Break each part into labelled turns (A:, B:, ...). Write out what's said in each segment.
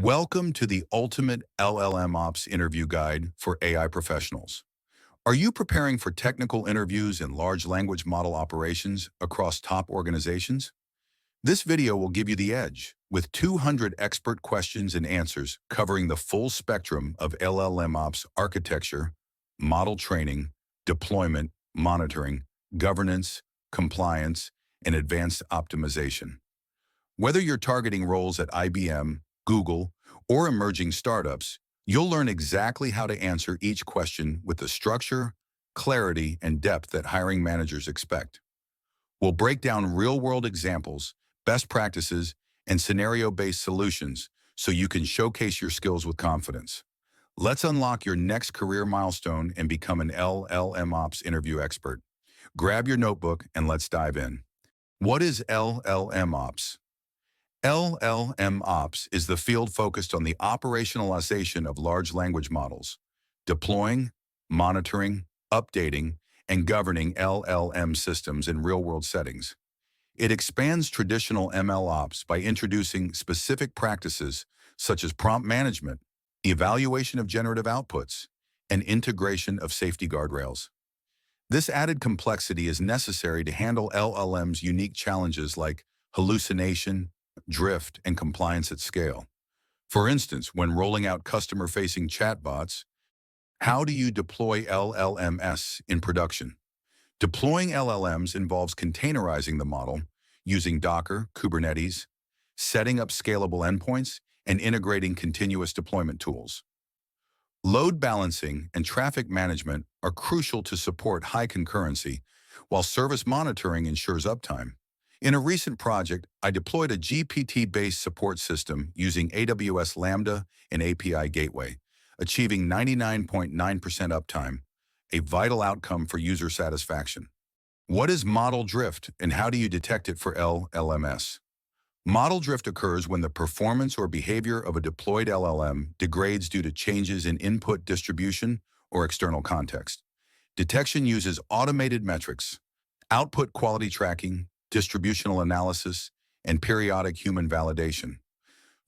A: Welcome to the ultimate LLM Ops interview guide for AI professionals. Are you preparing for technical interviews in large language model operations across top organizations? This video will give you the edge with 200 expert questions and answers covering the full spectrum of LLM Ops architecture, model training, deployment, monitoring, governance, compliance, and advanced optimization. Whether you're targeting roles at IBM, Google, or emerging startups, you'll learn exactly how to answer each question with the structure, clarity, and depth that hiring managers expect. We'll break down real-world examples, best practices, and scenario-based solutions so you can showcase your skills with confidence. Let's unlock your next career milestone and become an LLM Ops interview expert. Grab your notebook and let's dive in. What is LLM Ops? LLM Ops is the field focused on the operationalization of large language models, deploying, monitoring, updating, and governing LLM systems in real-world settings. It expands traditional ML ops by introducing specific practices such as prompt management, evaluation of generative outputs, and integration of safety guardrails. This added complexity is necessary to handle LLM's unique challenges like hallucination, drift, and compliance at scale. For instance, when rolling out customer-facing chatbots, how do you deploy LLMs in production? Deploying LLMs involves containerizing the model, using Docker, Kubernetes, setting up scalable endpoints, and integrating continuous deployment tools. Load balancing and traffic management are crucial to support high concurrency, while service monitoring ensures uptime. In a recent project, I deployed a GPT-based support system using AWS Lambda and API Gateway, achieving 99.9% uptime, a vital outcome for user satisfaction. What is model drift and how do you detect it for LLMs? Model drift occurs when the performance or behavior of a deployed LLM degrades due to changes in input distribution or external context. Detection uses automated metrics, output quality tracking, distributional analysis, and periodic human validation.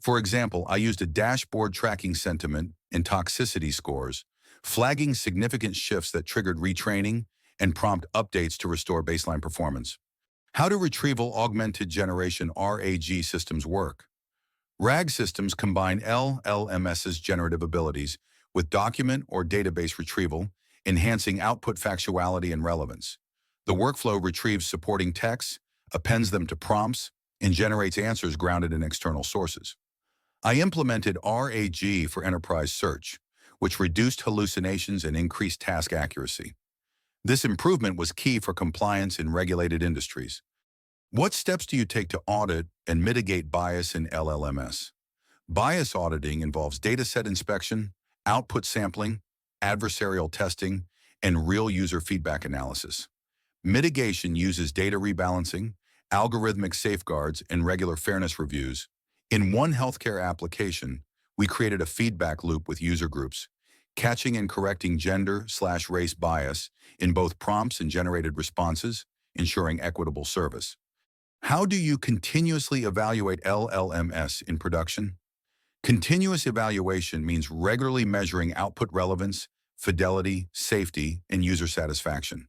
A: For example, I used a dashboard tracking sentiment and toxicity scores, flagging significant shifts that triggered retraining and prompt updates to restore baseline performance. How do retrieval augmented generation RAG systems work? RAG systems combine LLMS's generative abilities with document or database retrieval, enhancing output factuality and relevance. The workflow retrieves supporting texts, appends them to prompts, and generates answers grounded in external sources. I implemented RAG for enterprise search, which reduced hallucinations and increased task accuracy. This improvement was key for compliance in regulated industries. What steps do you take to audit and mitigate bias in LLMs? Bias auditing involves dataset inspection, output sampling, adversarial testing, and real user feedback analysis. Mitigation uses data rebalancing, algorithmic safeguards, and regular fairness reviews. In one healthcare application, we created a feedback loop with user groups, catching and correcting gender/race bias in both prompts and generated responses, ensuring equitable service. How do you continuously evaluate LLMs in production? Continuous evaluation means regularly measuring output relevance, fidelity, safety, and user satisfaction.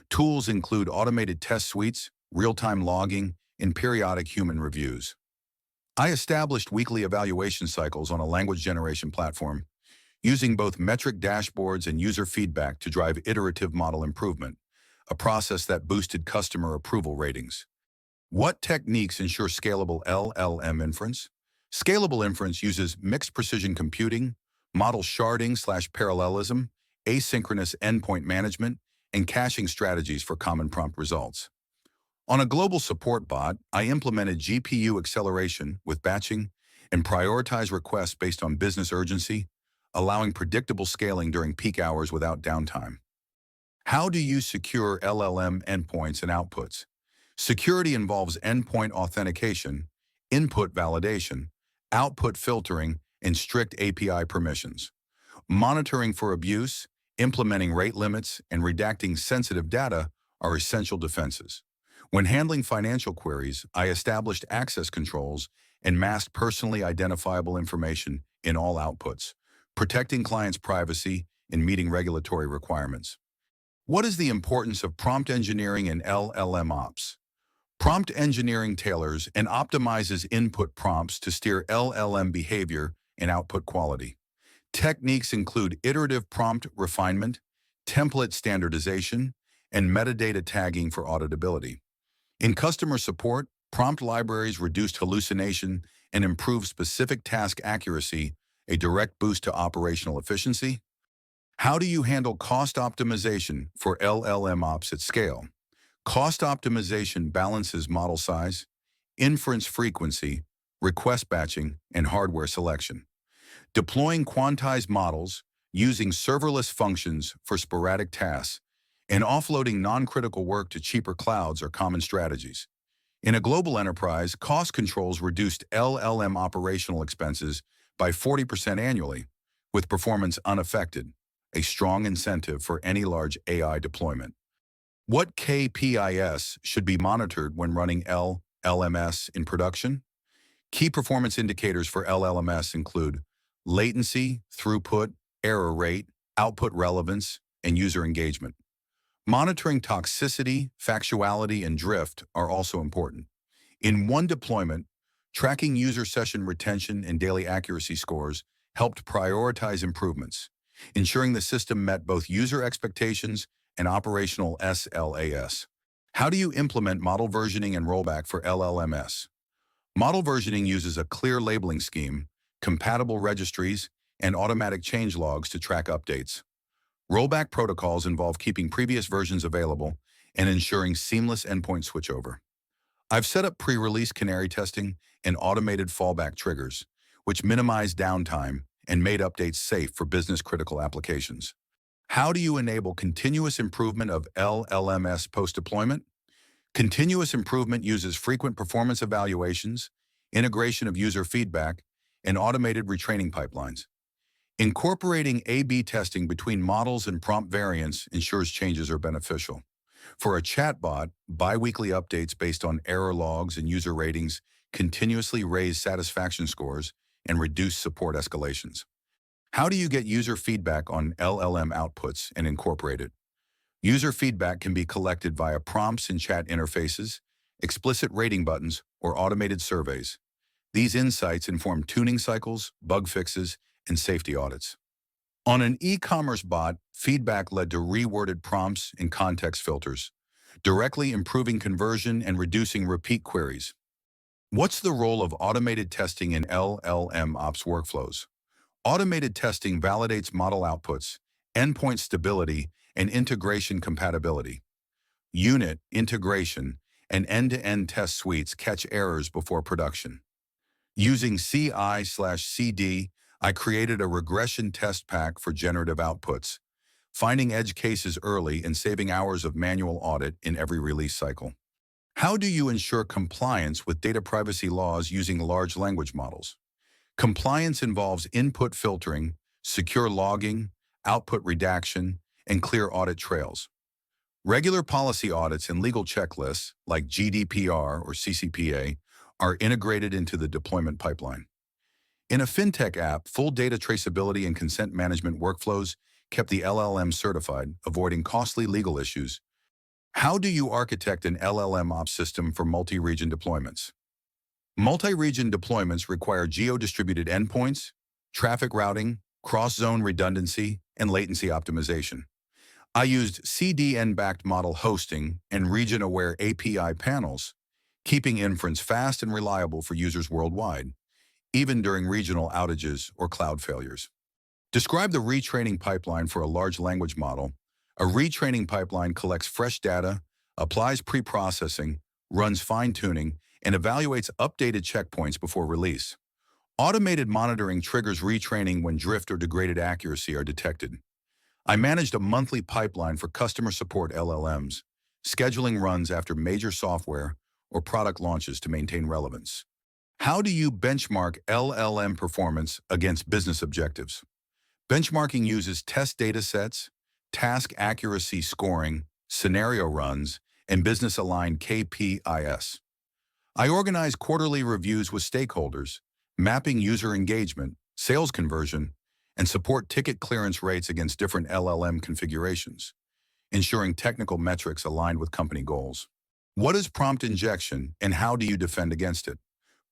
A: Tools include automated test suites, real-time logging, and periodic human reviews. I established weekly evaluation cycles on a language generation platform, using both metric dashboards and user feedback to drive iterative model improvement, a process that boosted customer approval ratings. What techniques ensure scalable LLM inference? Scalable inference uses mixed precision computing, model sharding/parallelism, asynchronous endpoint management, and caching strategies for common prompt results. On a global support bot, I implemented GPU acceleration with batching and prioritized requests based on business urgency, allowing predictable scaling during peak hours without downtime. How do you secure LLM endpoints and outputs? Security involves endpoint authentication, input validation, output filtering, and strict API permissions. Monitoring for abuse, implementing rate limits, and redacting sensitive data are essential defenses. When handling financial queries, I established access controls and mask personally identifiable information in all outputs, protecting clients' privacy and meeting regulatory requirements. What is the importance of prompt engineering in LLM Ops? Prompt engineering tailors and optimizes input prompts to steer LLM behavior and output quality. Techniques include iterative prompt refinement, template standardization, and metadata tagging for auditability. In customer support, prompt libraries reduced hallucination and improved specific task accuracy, a direct boost to operational efficiency. How do you handle cost optimization for LLM Ops at scale? Cost optimization balances model size, inference frequency, request batching, and hardware selection. Deploying quantized models, using serverless functions for sporadic tasks, and offloading non-critical work to cheaper clouds are common strategies. In a global enterprise, cost controls reduced LLM operational expenses by 40% annually, with performance unaffected, a strong incentive for any large AI deployment. What KPIs should be monitored when running LLMs in production? Key performance indicators for LLMs include latency, throughput, error rate, output relevance, and user engagement. Monitoring toxicity, factuality, and drift are also important. In one deployment, tracking user session retention and daily accuracy scores helped prioritize improvements, ensuring the system met both user expectations and operational SLAs. How do you implement model versioning and rollback for LLMs? Model versioning uses a clear labeling scheme, compatible registries, and automatic change logs to track updates. Rollback protocols involve keeping previous versions available and ensuring seamless endpoint switchover. I've set up pre-release canary testing and automated fallback triggers, which minimize downtime and made updates safe for business-critical applications. How do you enable continuous improvement of LLMs post-deployment? Continuous improvement uses frequent performance evaluations, integration of user feedback, and automated retraining pipelines. Incorporating A/B testing between models and prompt variants ensures changes are beneficial. For a chatbot, biweekly updates based on error logs and user ratings continuously raise satisfaction scores and reduce support escalations. How do you get user feedback on LLM outputs and incorporate it? User feedback can be collected via prompts in chat interfaces, explicit rating buttons, or automated surveys. These insights inform tuning cycles, bug fixes, and safety audits. On an e-commerce bot, feedback led to reworded prompts and context filters, directly improving conversion and reducing repeat queries. What's the role of automated testing in LLM Ops workflows? Automated testing validates model outputs, endpoint stability, and integration compatibility. Unit, integration, and end-to-end test suites catch errors before production. Using CI/CD, I created a regression test pack for generative outputs, finding edge cases early and saving hours of manual audit in every release cycle. How do you ensure compliance with data privacy laws using large language models? Compliance involves input filtering, secure logging, output redaction, and clear audit trails. Regular policy audits and legal checklists, like GDPR or CCPA, are integrated into the deployment pipeline. In a fintech app, full data traceability and consent management workflows kept the LLM certified, avoiding costly legal issues. How do you architect an LLM Ops system for multi-region deployments? Multi-region deployments require geo-distributed endpoints, traffic routing, cross-zone redundancy, and latency optimization. I used CDN-backed model hosting and region-aware API panels, keeping inference fast and reliable for users worldwide, even during regional outages or cloud failures. Describe the retraining pipeline for a large language model. A retraining pipeline collects fresh data, applies pre-processing, runs fine-tuning, and evaluates updated checkpoints before release. Automated monitoring triggers retraining when drift or degraded accuracy are detected. I managed a monthly pipeline for customer support LLMs, scheduling runs after major software or product launches to maintain relevance. How do you benchmark LLM performance against business objectives? Benchmarking uses test data sets, task accuracy scoring, scenario runs, and business-aligned KPIs. I organize quarterly reviews with stakeholders, mapping user engagement, sales conversion, and support ticket clearance rates against different LLM configurations, ensuring technical metrics aligned with company goals. What is prompt injection and how do you defend against it?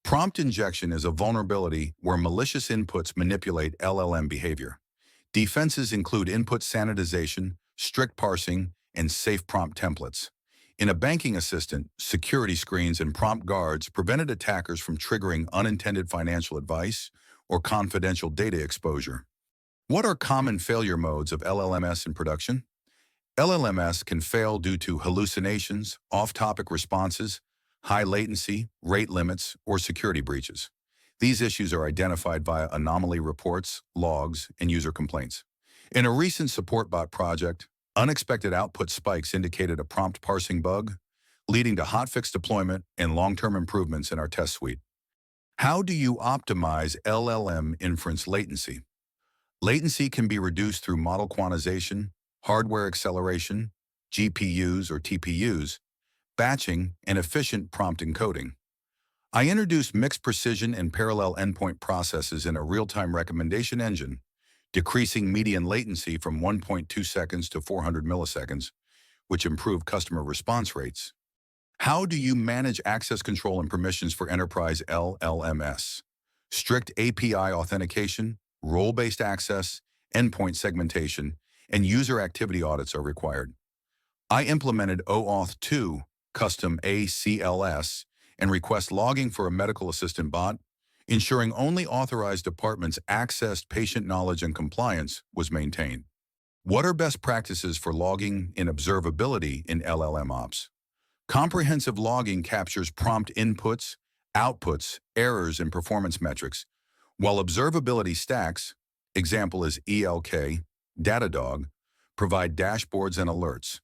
A: Prompt injection is a vulnerability where malicious inputs manipulate LLM behavior. Defenses include input sanitization, strict parsing, and safe prompt templates. In a banking assistant, security screens and prompt guards prevented attackers from triggering unintended financial advice or confidential data exposure. What are common failure modes of LLMS in production? LLMS can fail due to hallucinations, off-topic responses, high latency, rate limits, or security breaches. These issues are identified via anomaly reports, logs, and user complaints. In a recent support bot project, unexpected output spikes indicated a prompt parsing bug, leading to hotfix deployment and long-term improvements in our test suite. How do you optimize LLM inference latency? Latency can be reduced through model quantization, hardware acceleration, GPUs or TPUs, batching, and efficient prompt encoding. I introduced mixed precision and parallel endpoint processes in a real-time recommendation engine, decreasing median latency from 1.2 seconds to 400 milliseconds, which improved customer response rates. How do you manage access control and permissions for enterprise LLMS? Strict API authentication, role-based access, endpoint segmentation, and user activity audits are required. I implemented OAuth 2, custom ACLS, and request logging for a medical assistant bot, ensuring only authorized departments accessed patient knowledge and compliance was maintained. What are best practices for logging and observability in LLM Ops? Comprehensive logging captures prompt inputs, outputs, errors, and performance metrics, while observability stacks, example is ELK, Datadog, provide dashboards and alerts.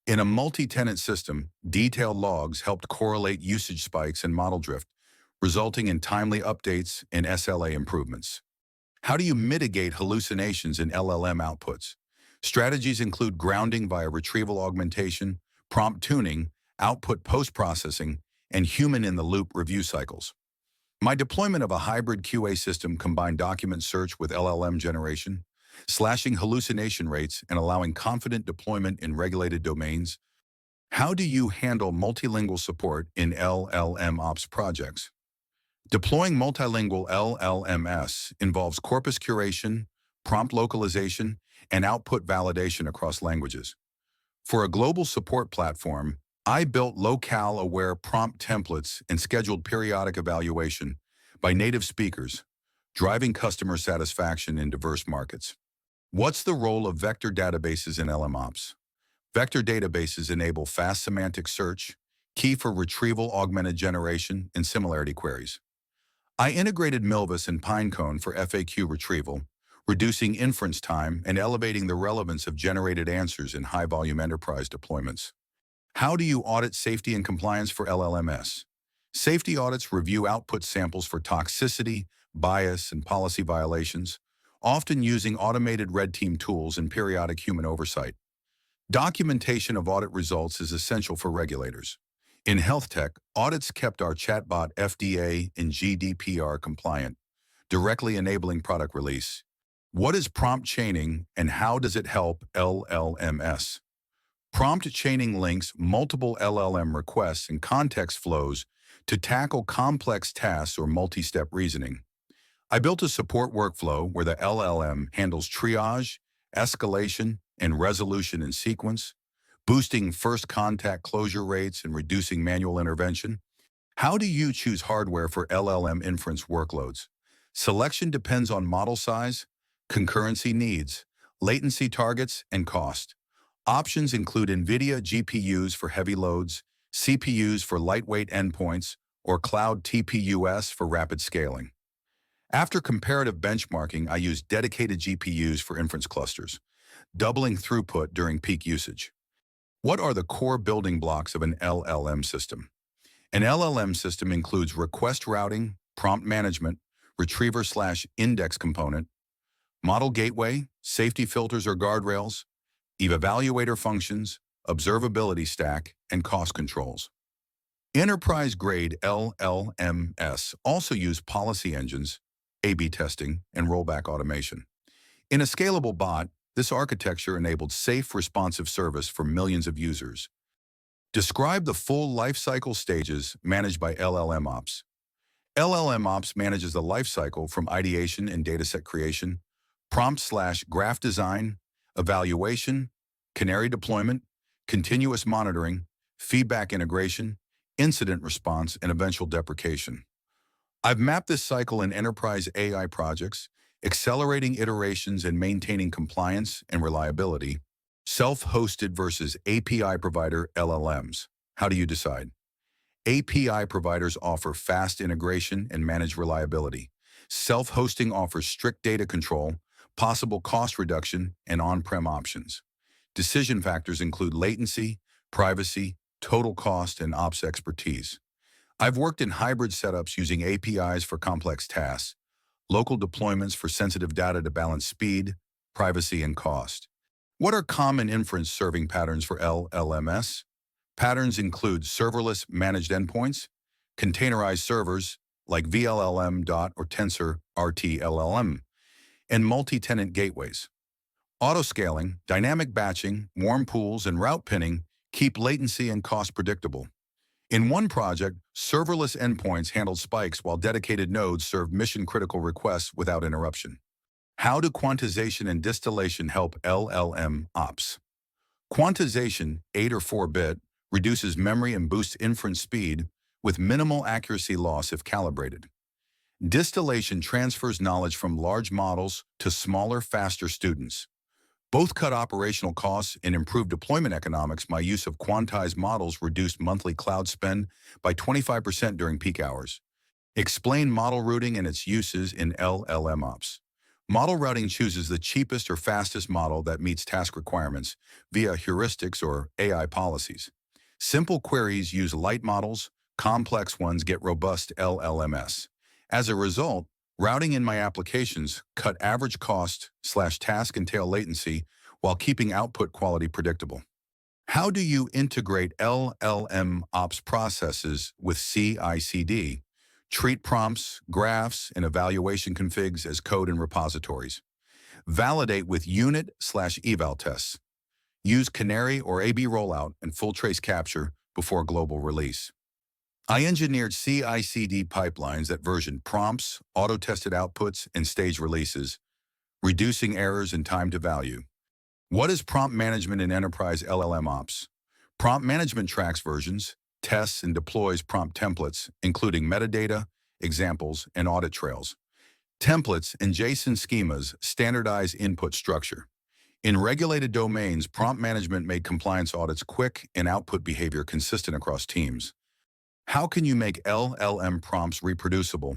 A: In a multi-tenant system, detailed logs helped correlate usage spikes and model drift, resulting in timely updates and SLA improvements. How do you mitigate hallucinations in LLM outputs? Strategies include grounding via retrieval augmentation, prompt tuning, output post-processing, and human-in-the-loop review cycles. My deployment of a hybrid QA system combined document search with LLM generation, slashing hallucination rates and allowing confident deployment in regulated domains. How do you handle multilingual support in LLM Ops projects? Deploying multilingual LLMS involves corpus curation, prompt localization, and output validation across languages. For a global support platform, I built locale-aware prompt templates and scheduled periodic evaluation by native speakers, driving customer satisfaction in diverse markets. What's the role of vector databases in LLM Ops? Vector databases enable fast semantic search, key for retrieval augmented generation, and similarity queries. I integrated Milvus and Pinecone for FAQ retrieval, reducing inference time and elevating the relevance of generated answers in high-volume enterprise deployments. How do you audit safety and compliance for LLMS? Safety audits review output samples for toxicity, bias, and policy violations, often using automated red team tools and periodic human oversight. Documentation of audit results is essential for regulators. In health tech, audits kept our chatbot FDA and GDPR compliant, directly enabling product release. What is prompt chaining and how does it help LLMS? Prompt chaining links multiple LLM requests and context flows to tackle complex tasks or multi-step reasoning. I built a support workflow where the LLM handles triage, escalation, and resolution in sequence, boosting first contact closure rates and reducing manual intervention. How do you choose hardware for LLM inference workloads? Selection depends on model size, concurrency needs, latency targets, and cost. Options include NVIDIA GPUs for heavy loads, CPUs for lightweight endpoints, or cloud TPUs for rapid scaling. After comparative benchmarking, I use dedicated GPUs for inference clusters, doubling throughput during peak usage. What are the core building blocks of an LLM system? An LLM system includes request routing, prompt management, retriever/index component, model gateway, safety filters or guardrails, evaluator functions, observability stack, and cost controls. Enterprise-grade LLMs also use policy engines, A/B testing, and rollback automation. In a scalable bot, this architecture enabled safe, responsive service for millions of users. Describe the full lifecycle stages managed by LLM Ops. LLM Ops manages the lifecycle from ideation and dataset creation, prompt/graph design, evaluation, canary deployment, continuous monitoring, feedback integration, incident response, and eventual deprecation. I've mapped this cycle in enterprise AI projects, accelerating iterations and maintaining compliance and reliability, self-hosted versus API provider LLMs. How do you decide? API providers offer fast integration and manage reliability. Self-hosting offers strict data control, possible cost reduction, and on-prem options. Decision factors include latency, privacy, total cost, and ops expertise. I've worked in hybrid setups using APIs for complex tasks, local deployments for sensitive data to balance speed, privacy, and cost. What are common inference serving patterns for LLMs? Patterns include serverless managed endpoints, containerized servers like VLLM or Tensor RT-LLM, and multi-tenant gateways. Autoscaling, dynamic batching, warm pools, and route pinning keep latency and cost predictable. In one project, serverless endpoints handled spikes while dedicated nodes served mission-critical requests without interruption. How do quantization and distillation help LLM ops? Quantization, 8 or 4-bit, reduces memory and boosts inference speed with minimal accuracy loss if calibrated. Distillation transfers knowledge from large models to smaller, faster students. Both cut operational costs and improve deployment economics. My use of quantized models reduced monthly cloud spend by 25% during peak hours. Explain model routing and its uses in LLM ops. Model routing chooses the cheapest or fastest model that meets task requirements via heuristics or AI policies. Simple queries use light models, complex ones get robust LLMs. As a result, routing in my applications cut average cost/task and tail latency while keeping output quality predictable. How do you integrate LLM ops processes with CI/CD? Treat prompts, graphs, and evaluation configs as code in repositories. Validate with unit/eval tests. Use Canary or A/B rollout and full trace capture before global release. I engineered CI/CD pipelines that version prompts, auto-tested outputs, and stage releases, reducing errors and time to value. What is prompt management in enterprise LLM ops? Prompt management tracks versions, tests, and deploys prompt templates, including metadata, examples, and audit trails. Templates and JSON schemas standardize input structure. In regulated domains, prompt management made compliance audits quick and output behavior consistent across teams. How can you make LLM prompts reproducible?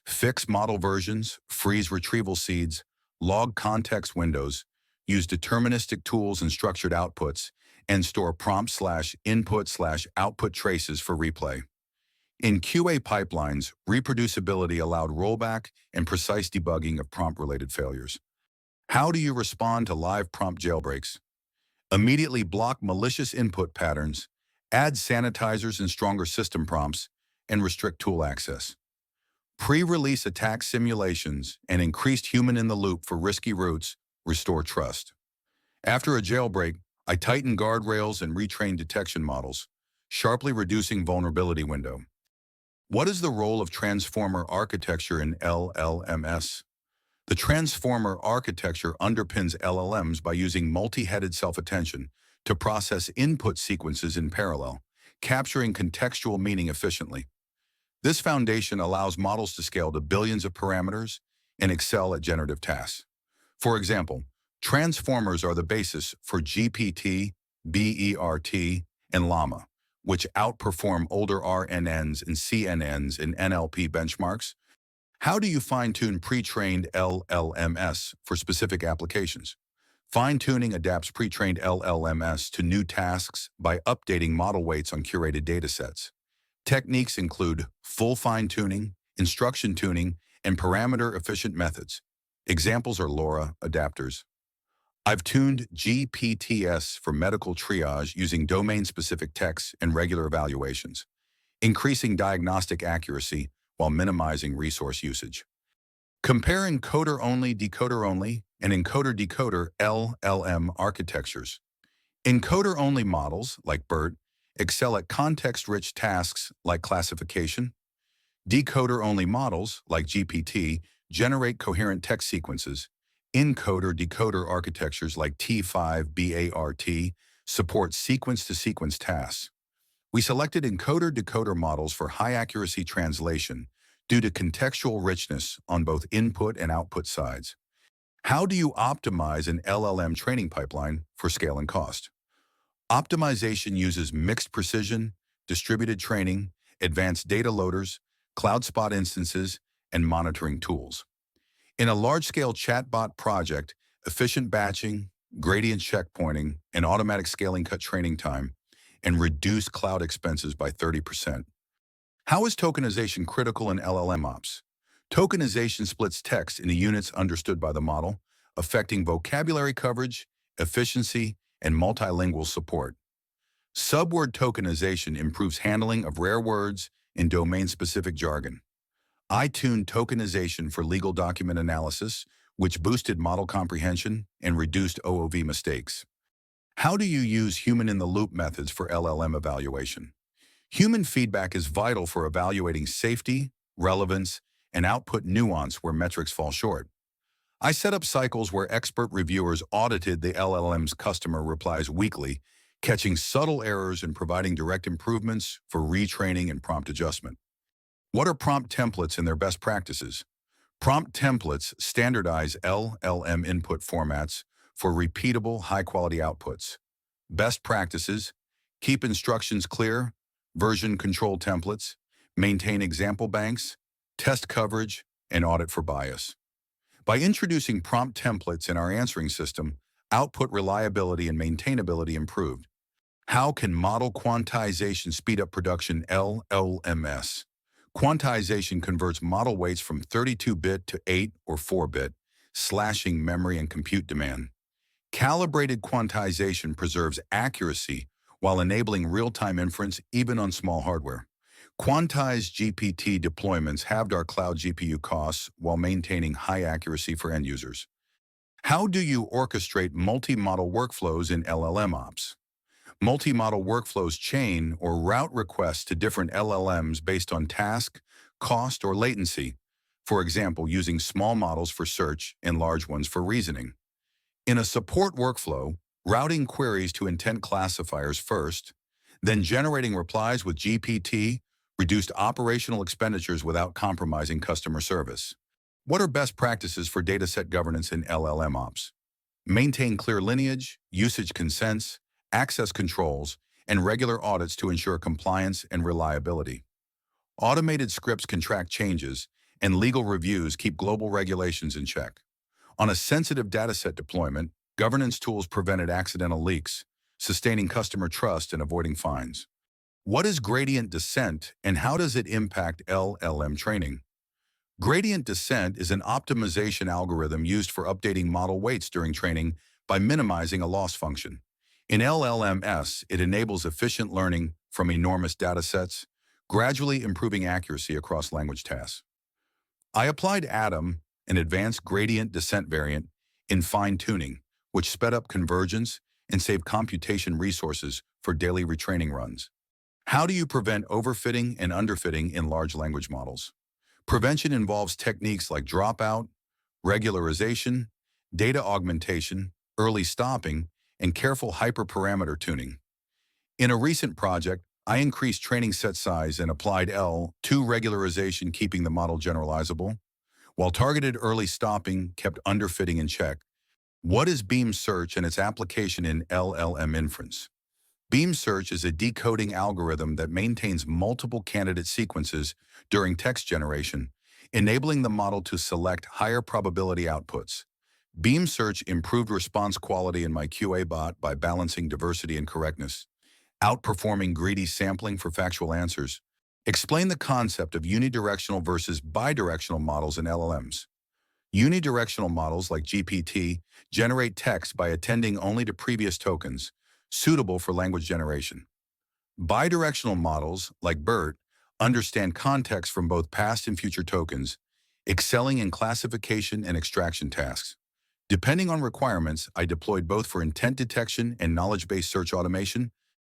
A: Fix model versions, freeze retrieval seeds, log context windows, use deterministic tools and structured outputs, and store prompt/input/output traces for replay. In QA pipelines, reproducibility allowed rollback and precise debugging of prompt-related failures. How do you respond to live prompt jailbreaks? Immediately block malicious input patterns, add sanitizers and stronger system prompts, and restrict tool access. Pre-release attack simulations and increased human-in-the-loop for risky routes restore trust. After a jailbreak, I tighten guardrails and retrain detection models, sharply reducing vulnerability window. What is the role of transformer architecture in LLMs? The transformer architecture underpins LLMs by using multi-headed self-attention to process input sequences in parallel, capturing contextual meaning efficiently. This foundation allows models to scale to billions of parameters and excel at generative tasks. For example, transformers are the basis for GPT, BERT, and Llama, which outperform older RNNs and CNNs in NLP benchmarks. How do you fine-tune pre-trained LLMs for specific applications? Fine-tuning adapts pre-trained LLMs to new tasks by updating model weights on curated datasets. Techniques include full fine-tuning, instruction tuning, and parameter-efficient methods. Examples are LoRa adapters. I've tuned GPTs for medical triage using domain-specific texts and regular evaluations. increasing diagnostic accuracy while minimizing resource usage. Compare encoder-only, decoder-only, and encoder-decoder LLM architectures. Encoder-only models, like BERT, excel at context-rich tasks like classification. Decoder-only models, like GPT, generate coherent text sequences. Encoder-decoder architectures like T5-BART support sequence-to-sequence tasks. We selected encoder-decoder models for high-accuracy translation due to contextual richness on both input and output sides. How do you optimize an LLM training pipeline for scale and cost? Optimization uses mixed precision, distributed training, advanced data loaders, cloud spot instances, and monitoring tools. In a large-scale chatbot project, efficient batching, gradient checkpointing, and automatic scaling cut training time and reduce cloud expenses by 30%. How is tokenization critical in LLM Ops? Tokenization splits text into units understood by the model, affecting vocabulary coverage, efficiency, and multilingual support. Subword tokenization improves handling of rare words and domain-specific jargon. I tuned tokenization for legal document analysis, which boosted model comprehension and reduced OOV mistakes. How do you use human-in-the-loop methods for LLM evaluation? Human feedback is vital for evaluating safety, relevance, and output nuance where metrics fall short. I set up cycles where expert reviewers audited the LLM's customer replies weekly, catching subtle errors and providing direct improvements for retraining and prompt adjustment. What are prompt templates and their best practices? Prompt templates standardize LLM input formats for repeatable, high-quality outputs. Best practices: keep instructions clear, version control templates, maintain example banks, test coverage, and audit for bias. By introducing prompt templates in our answering system, output reliability and maintainability improved. How can model quantization speed up production LLMs? Quantization converts model weights from 32-bit to 8 or 4-bit, slashing memory and compute demand. Calibrated quantization preserves accuracy while enabling real-time inference even on small hardware. Quantized GPT deployments halved our cloud GPU costs while maintaining high accuracy for end users. How do you orchestrate multi-model workflows in LLM Ops? Multi-model workflows chain or route requests to different LLMs based on task, cost, or latency, for example, using small models for search and large ones for reasoning. In a support workflow, routing queries to intent classifiers first, then generating replies with GPT reduced operational expenditures without compromising customer service. What are best practices for dataset governance in LLM Ops? Maintain clear lineage, usage consents, access controls, and regular audits to ensure compliance and reliability. Automated scripts can track changes, and legal reviews keep global regulations in check. On a sensitive dataset deployment, governance tools prevented accidental leaks, sustaining customer trust and avoiding fines. What is gradient descent, and how does it impact LLM training? Gradient descent is an optimization algorithm used for updating model weights during training by minimizing a loss function. In LLMs, it enables efficient learning from enormous datasets, gradually improving accuracy across language tasks. I applied Atom, an advanced gradient descent variant, in fine-tuning, which sped up convergence and saved computation resources for daily retraining runs. How do you prevent overfitting and underfitting in large language models? Prevention involves techniques like dropout, regularization, data augmentation, early stopping, and careful hyperparameter tuning. In a recent project, I increased training set size and applied L2 regularization, keeping the model generalizable, while targeted early stopping kept underfitting in check. What is beam search and its application in LLM inference? Beam search is a decoding algorithm that maintains multiple candidate sequences during text generation, enabling the model to select higher probability outputs. Beam search improved response quality in my QA bot by balancing diversity and correctness, outperforming greedy sampling for factual answers. Explain the concept of unidirectional versus bidirectional models in LLMs. Unidirectional models like GPT generate text by attending only to previous tokens, suitable for language generation. Bidirectional models like BERT understand context from both past and future tokens, excelling in classification and extraction tasks. Depending on requirements, I deployed both for intent detection and knowledge-based search automation.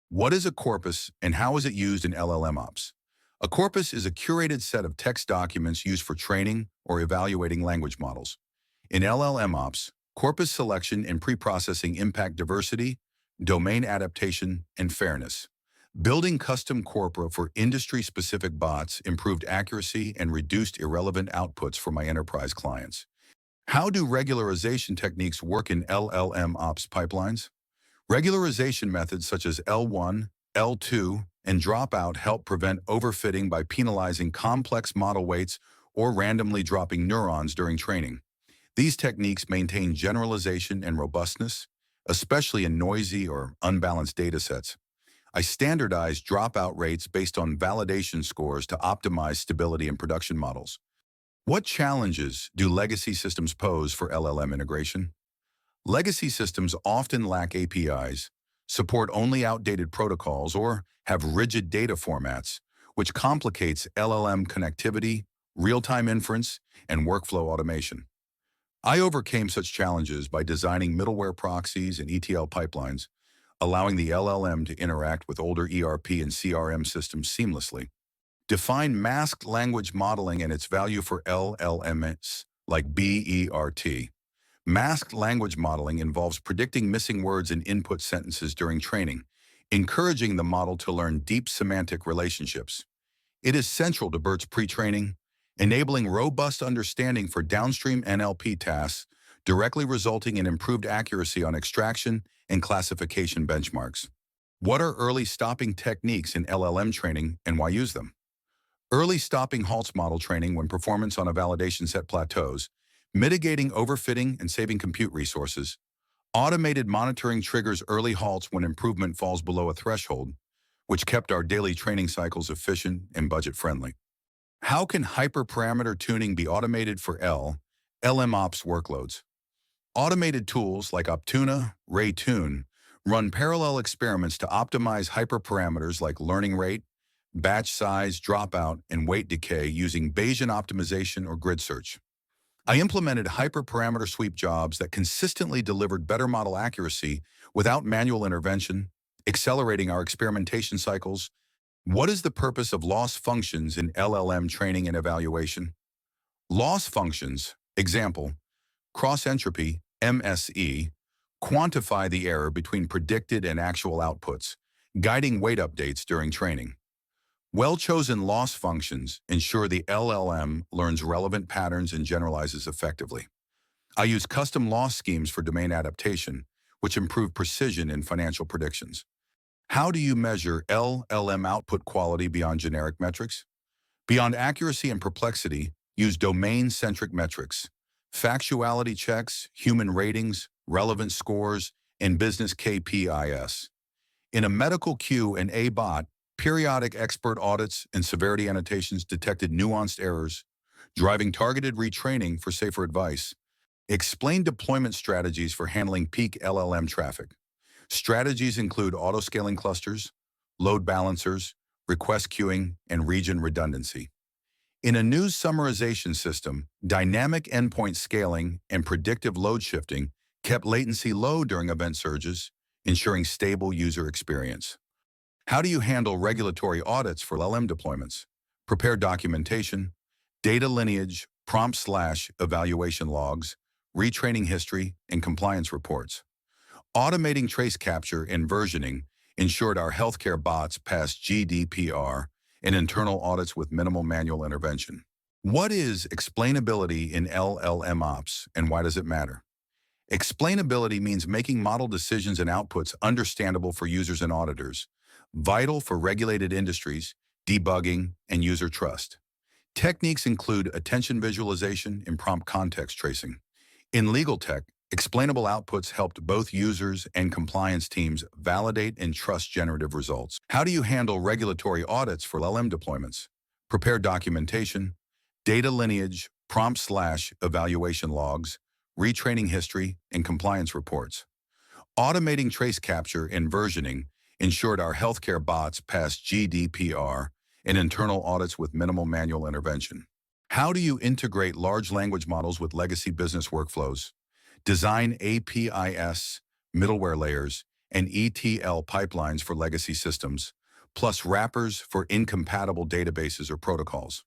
A: What is a corpus and how is it used in LLM Ops? A corpus is a curated set of text documents used for training or evaluating language models. In LLM Ops, corpus selection and preprocessing impact diversity, domain adaptation, and fairness. Building custom corpora for industry-specific bots improved accuracy and reduced irrelevant outputs for my enterprise clients. How do regularization techniques work in LLM Ops pipelines? Regularization methods such as L1, L2, and dropout help prevent overfitting by penalizing complex model weights or randomly dropping neurons during training. These techniques maintain generalization and robustness, especially in noisy or unbalanced datasets. I standardize dropout rates based on validation scores to optimize stability in production models. What challenges do legacy systems pose for LLM integration? Legacy systems often lack APIs, support only outdated protocols, or have rigid data formats, which complicates LLM connectivity, real-time inference, and workflow automation. I overcame such challenges by designing middleware proxies and ETL pipelines, allowing the LLM to interact with older ERP and CRM systems seamlessly. Define masked language modeling and its value for LLMs like BERT. Masked language modeling involves predicting missing words in input sentences during training, encouraging the model to learn deep semantic relationships. It is central to BERT's pre-training, enabling robust understanding for downstream NLP tasks, directly resulting in improved accuracy on extraction and classification benchmarks. What are early stopping techniques in LLM training and why use them? Early stopping halts model training when performance on a validation set plateaus, mitigating overfitting and saving compute resources. Automated monitoring triggers early halts when improvement falls below a threshold, which kept our daily training cycles efficient and budget-friendly. How can hyperparameter tuning be automated for LLM Ops workloads? Automated tools like Optuna, RayTune run parallel experiments to optimize hyperparameters like learning rate, batch size, dropout, and weight decay using Bayesian optimization or grid search. I implemented hyperparameter sweep jobs that consistently delivered better model accuracy without manual intervention, accelerating our experimentation cycles. What is the purpose of loss functions in LLM training and evaluation? Loss functions, example, cross-entropy, MSE, quantify the error between predicted and actual outputs, guiding weight updates during training. Well-chosen loss functions ensure the LLM learns relevant patterns and generalizes effectively. I use custom loss schemes for domain adaptation, which improve precision in financial predictions. How do you measure LLM output quality beyond generic metrics? Beyond accuracy and perplexity, use domain-centric metrics, factuality checks, human ratings, relevant scores, and business KPIs. In a medical Q&A bot, periodic expert audits and severity annotations detected nuanced errors, driving targeted retraining for safer advice. Explain deployment strategies for handling peak LLM traffic. Strategies include auto-scaling clusters, load balancers, request queuing, and region redundancy. In a news summarization system, dynamic endpoint scaling and predictive load shifting kept latency low during event surges, ensuring stable user experience. How do you handle regulatory audits for LLM deployments? Prepare documentation, data lineage, prompt/evaluation logs, retraining history, and compliance reports. Automating trace capture and versioning ensured our healthcare bots passed GDPR and internal audits with minimal manual intervention. What is explainability in LLM Ops and why does it matter? Explainability means making model decisions and outputs understandable for users and auditors, vital for regulated industries, debugging, and user trust. Techniques include attention visualization and prompt context tracing. In legal tech, explainable outputs helped both users and compliance teams validate and trust generative results. How do you handle regulatory audits for LLM deployments? Prepare documentation, data lineage, prompt/evaluation logs, retraining history, and compliance reports. Automating trace capture and versioning ensured our healthcare bots passed GDPR and internal audits with minimal manual intervention. How do you integrate large language models with legacy business workflows? Design APIs, middleware layers, and ETL pipelines for legacy systems, plus wrappers for incompatible databases or protocols.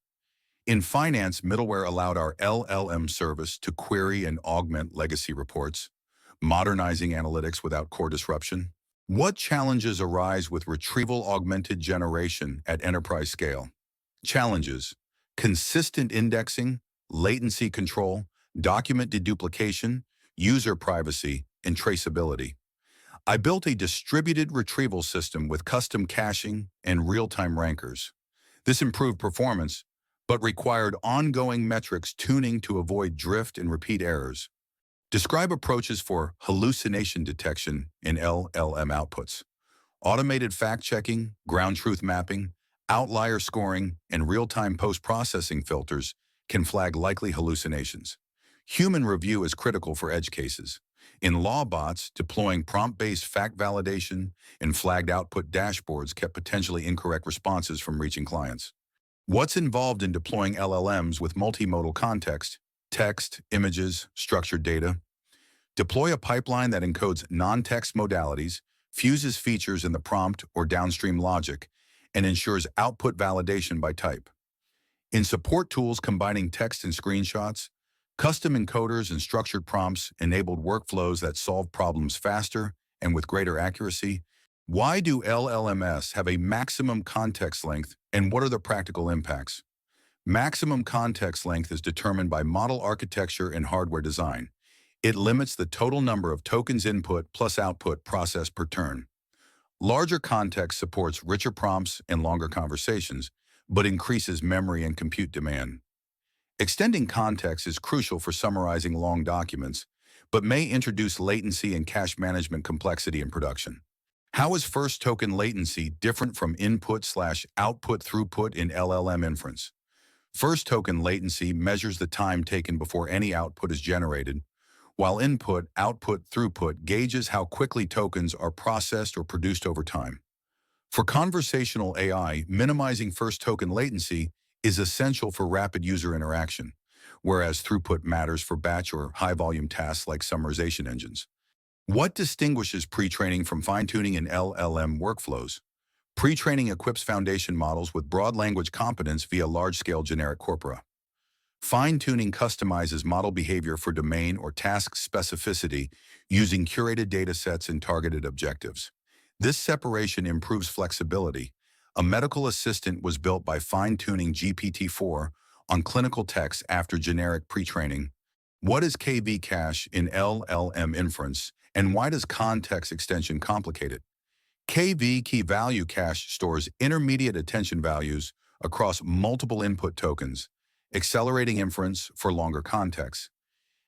A: In finance, middleware allowed our LLM service to query and augment legacy reports, modernizing analytics without core disruption. What challenges arise with retrieval-augmented generation at enterprise scale? Challenges: consistent indexing, latency control, document deduplication, user privacy, and traceability. I built a distributed retrieval system with custom caching and real-time rankers. This improved performance, but required ongoing metrics tuning to avoid drift and repeat errors. Describe approaches for hallucination detection in LLM outputs. Automated fact-checking, ground truth mapping, outlier scoring, and real-time post-processing filters can flag likely hallucinations. Human review is critical for edge cases. In law bots, deploying prompt-based fact validation and flagged output dashboards kept potentially incorrect responses from reaching clients. What's involved in deploying LLMs with multimodal context, text, images, structured data? Deploy a pipeline that encodes non-text modalities, fuses features in the prompt or downstream logic, and ensures output validation by type. In support tools combining text and screenshots, custom encoders and structured prompts enabled workflows that solve problems faster and with greater accuracy. Why do LLMs have a maximum context length, and what are the practical impacts? Maximum context length is determined by model architecture and hardware design. It limits the total number of tokens input plus output processed per turn. Larger context supports richer prompts and longer conversations, but increases memory and compute demand. Extending context is crucial for summarizing long documents, but may introduce latency and cache management complexity in production. How is first token latency different from input/output throughput in LLM inference? First token latency measures the time taken before any output is generated, while input/output throughput gauges how quickly tokens are processed or produced over time. For conversational AI, minimizing first token latency is essential for rapid user interaction, whereas throughput matters for batch or high-volume tasks like summarization engines. What distinguishes pre-training from fine-tuning in LLM workflows? Pre-training equips foundation models with broad language competence via large-scale generic corpora. Fine-tuning customizes model behavior for domain or task specificity using curated datasets and targeted objectives. This separation improves flexibility. A medical assistant was built by fine-tuning GPT-4 on clinical text after generic pre-training. What is KV cache in LLM inference, and why does context extension complicate it? KV key value cache stores intermediate attention values across multiple input tokens, accelerating inference for longer contexts.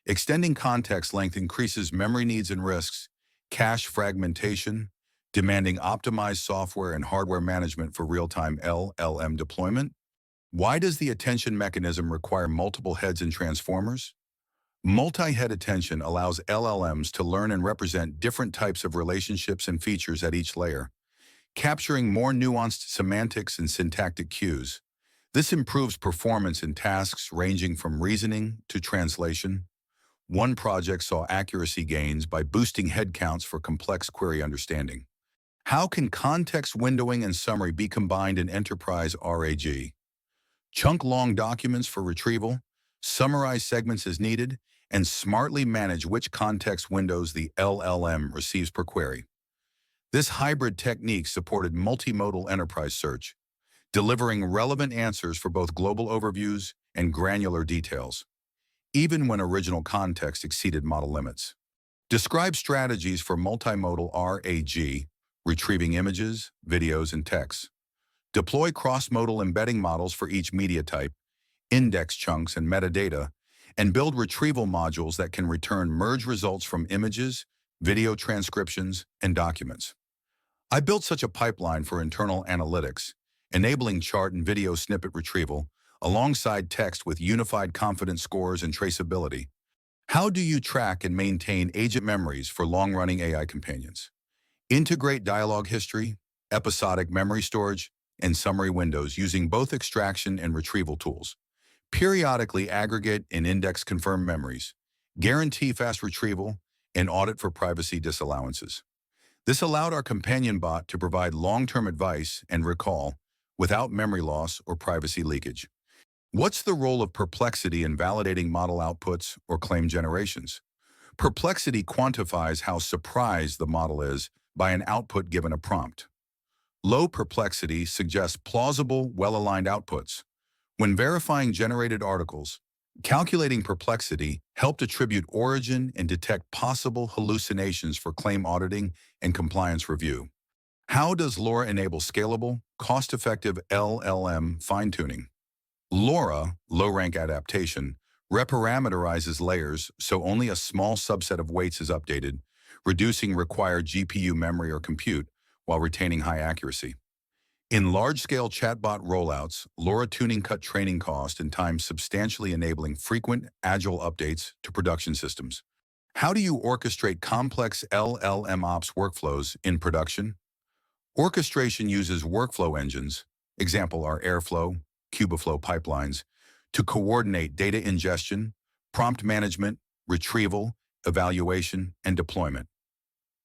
A: Extending context length increases memory needs and risks, cache fragmentation, demanding optimized software and hardware management for real-time LLM deployment. Why does the attention mechanism require multiple heads and transformers? Multi-head attention allows LLMs to learn and represent different types of relationships and features at each layer, capturing more nuanced semantics and syntactic cues. This improves performance in tasks ranging from reasoning to translation. One project saw accuracy gains by boosting head counts for complex query understanding. How can context windowing and summary be combined in enterprise RAG? Chunk long documents for retrieval, summarize segments as needed, and smartly manage which context windows the LLM receives per query. This hybrid technique supported multimodal enterprise search, delivering relevant answers for both global overviews and granular details, even when original context exceeded model limits. Describe strategies for multimodal RAG, retrieving images, videos, and text. Deploy cross-modal embedding models for each media type, index chunks, and metadata, and build retrieval modules that can return merge results from images, video transcriptions, and documents. I built such a pipeline for internal analytics, enabling chart and video snippet retrieval, alongside text with unified confidence scores and traceability. How do you track and maintain agent memories for long-running AI companions? Integrate dialogue history, episodic memory storage, and summary windows using both extraction and retrieval tools. Periodically aggregate and index confirmed memories, guarantee fast retrieval, and audit for privacy disallowances. This allowed our companion bot to provide long-term advice and recall without memory loss or privacy leakage. What's the role of Perplexity in validating model outputs or claim generations? Perplexity quantifies how surprised the model is by an output given a prompt. Low perplexity suggests plausible, well-aligned outputs. When verifying generated articles, calculating perplexity helped attribute origin and detect possible hallucinations for claim auditing and compliance review. How does LoRa enable scalable, cost-effective LLM fine-tuning? LoRa, low-rank adaptation, reparameterizes layers so only a small subset of weights is updated, reducing required GPU memory or compute while retaining high accuracy. In large-scale chatbot rollouts, LoRa tuning cut training cost and time substantially, enabling frequent, agile updates to production systems. How do you orchestrate complex LLM Ops workflows in production? Orchestration uses workflow engines, example are Airflow, Kubeflow pipelines, to coordinate data ingestion, prompt management, retrieval, evaluation, and deployment.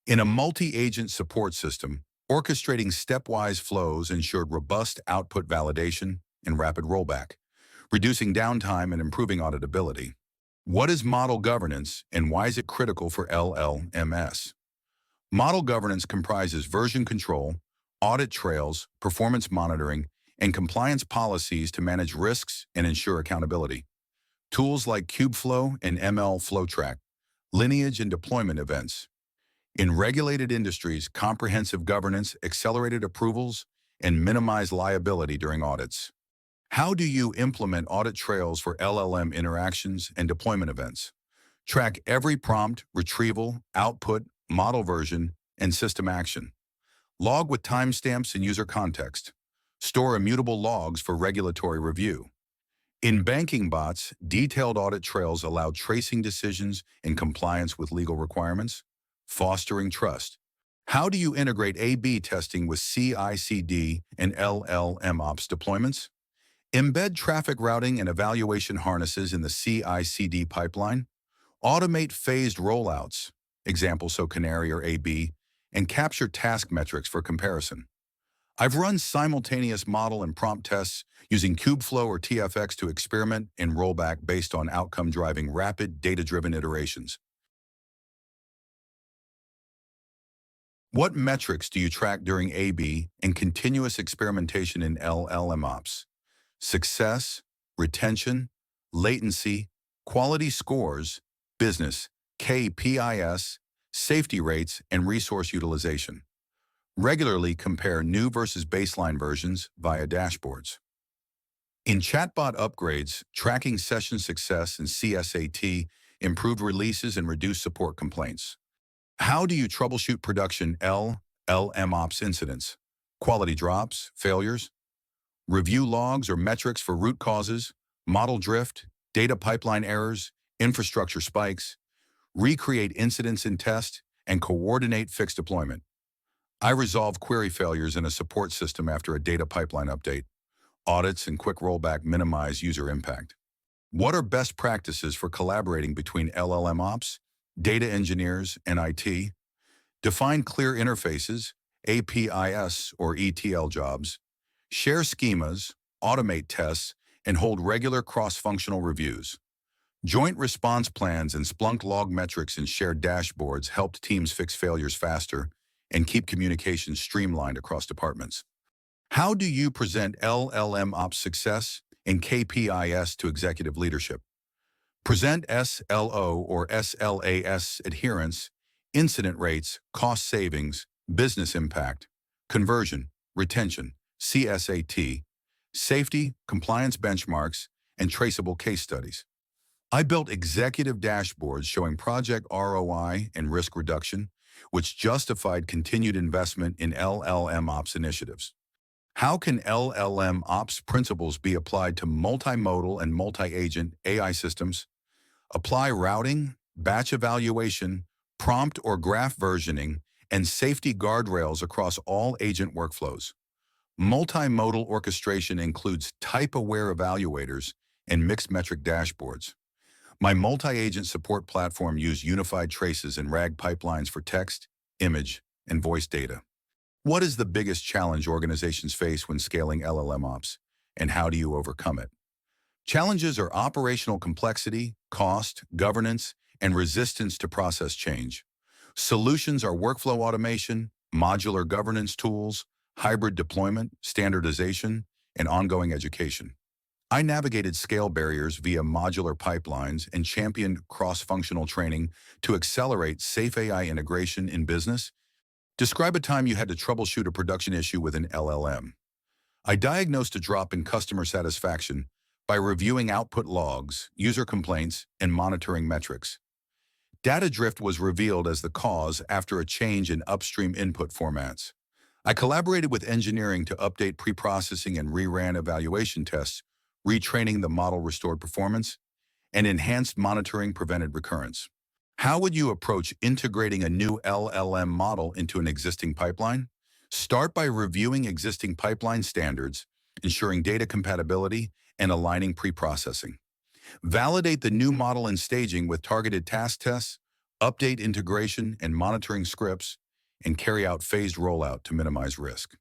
A: In a multi-agent support system, orchestrating stepwise flows ensured robust output validation and rapid rollback, reducing downtime and improving auditability. What is model governance and why is it critical for LLMs? Model governance comprises version control, audit trails, performance monitoring, and compliance policies to manage risks and ensure accountability. Tools like Kubeflow and ML FlowTrack, lineage and deployment events. In regulated industries, comprehensive governance, accelerated approvals, and minimize liability during audits. How do you implement audit trails for LLM interactions and deployment events? Track every prompt, retrieval, output, model version, and system action. Log with timestamps and user context. Store immutable logs for regulatory review. In banking bots, detailed audit trails allow tracing decisions in compliance with legal requirements, fostering trust. How do you integrate A/B testing with CI/CD and LLM Ops deployments? Embed traffic routing and evaluation harnesses in the CI/CD pipeline. Automate phased rollouts, example so Canary or A/B, and capture task metrics for comparison. I've run simultaneous model and prompt tests using Kubeflow or TFX to experiment and rollback based on outcome, driving rapid, data-driven iterations. What metrics do you track during A/B and continuous experimentation in LLM Ops? Success, retention, latency, quality scores, business, KPIs, safety rates, and resource utilization. Regularly compare new versus baseline versions via dashboards. In chatbot upgrades, tracking session success and CSAT improved releases and reduced support complaints. How do you troubleshoot production LLM Ops incidents? Quality drops, failures? Review logs or metrics for root causes, model drift, data pipeline errors, infrastructure spikes. Recreate incidents in test, and coordinate fixed deployment. I resolve query failures in a support system after a data pipeline update. Audits and quick rollback minimize user impact. What are best practices for collaborating between LLM Ops, data engineers, and IT? Define clear interfaces, APIs or ETL jobs. Share schemas, automate tests, and hold regular cross-functional reviews. Joint response plans and Splunk log metrics in shared dashboards helped teams fix failures faster and keep communications streamlined across departments. How do you present LLM Ops success and KPIs to executive leadership? Present SLO or SLAS adherence, incident rates, cost savings, business impact, conversion, retention, CSAT, safety, compliance benchmarks, and traceable case studies. I built executive dashboards showing project ROI and risk reduction, which justified continued investment in LLM Ops initiatives. How can LLM Ops principles be applied to multimodal and multi-agent AI systems? Apply routing, batch evaluation, prompt or graph versioning, and safety guardrails across all agent workflows. Multimodal orchestration includes type-aware evaluators and mixed metric dashboards. My multi-agent support platform uses unified traces and RAG pipelines for text, image, and voice data. What is the biggest challenge organizations face when scaling LLM Ops, and how do you overcome it? Challenges are operational complexity, cost, governance, and resistance to process change. Solutions are workflow automation, modular governance tools, hybrid deployment, standardization, and ongoing education. I navigated scale barriers via modular pipelines and championed cross-functional training to accelerate safe AI integration in business. Describe a time you had to troubleshoot a production issue with an LLM. I diagnosed a drop in customer satisfaction by reviewing output logs, user complaints, and monitoring metrics. Data drift was revealed as the cause after a change in upstream input formats. I collaborated with engineering to update pre-processing and reran evaluation tests, retraining the model restored performance, and enhanced monitoring prevented recurrence. How would you approach integrating a new LLM model into an existing pipeline? Start by reviewing existing pipeline standards, ensuring data compatibility, and aligning pre-processing. Validate the new model in staging with targeted task tests, update integration and monitoring scripts, and carry out phased rollout to minimize risk.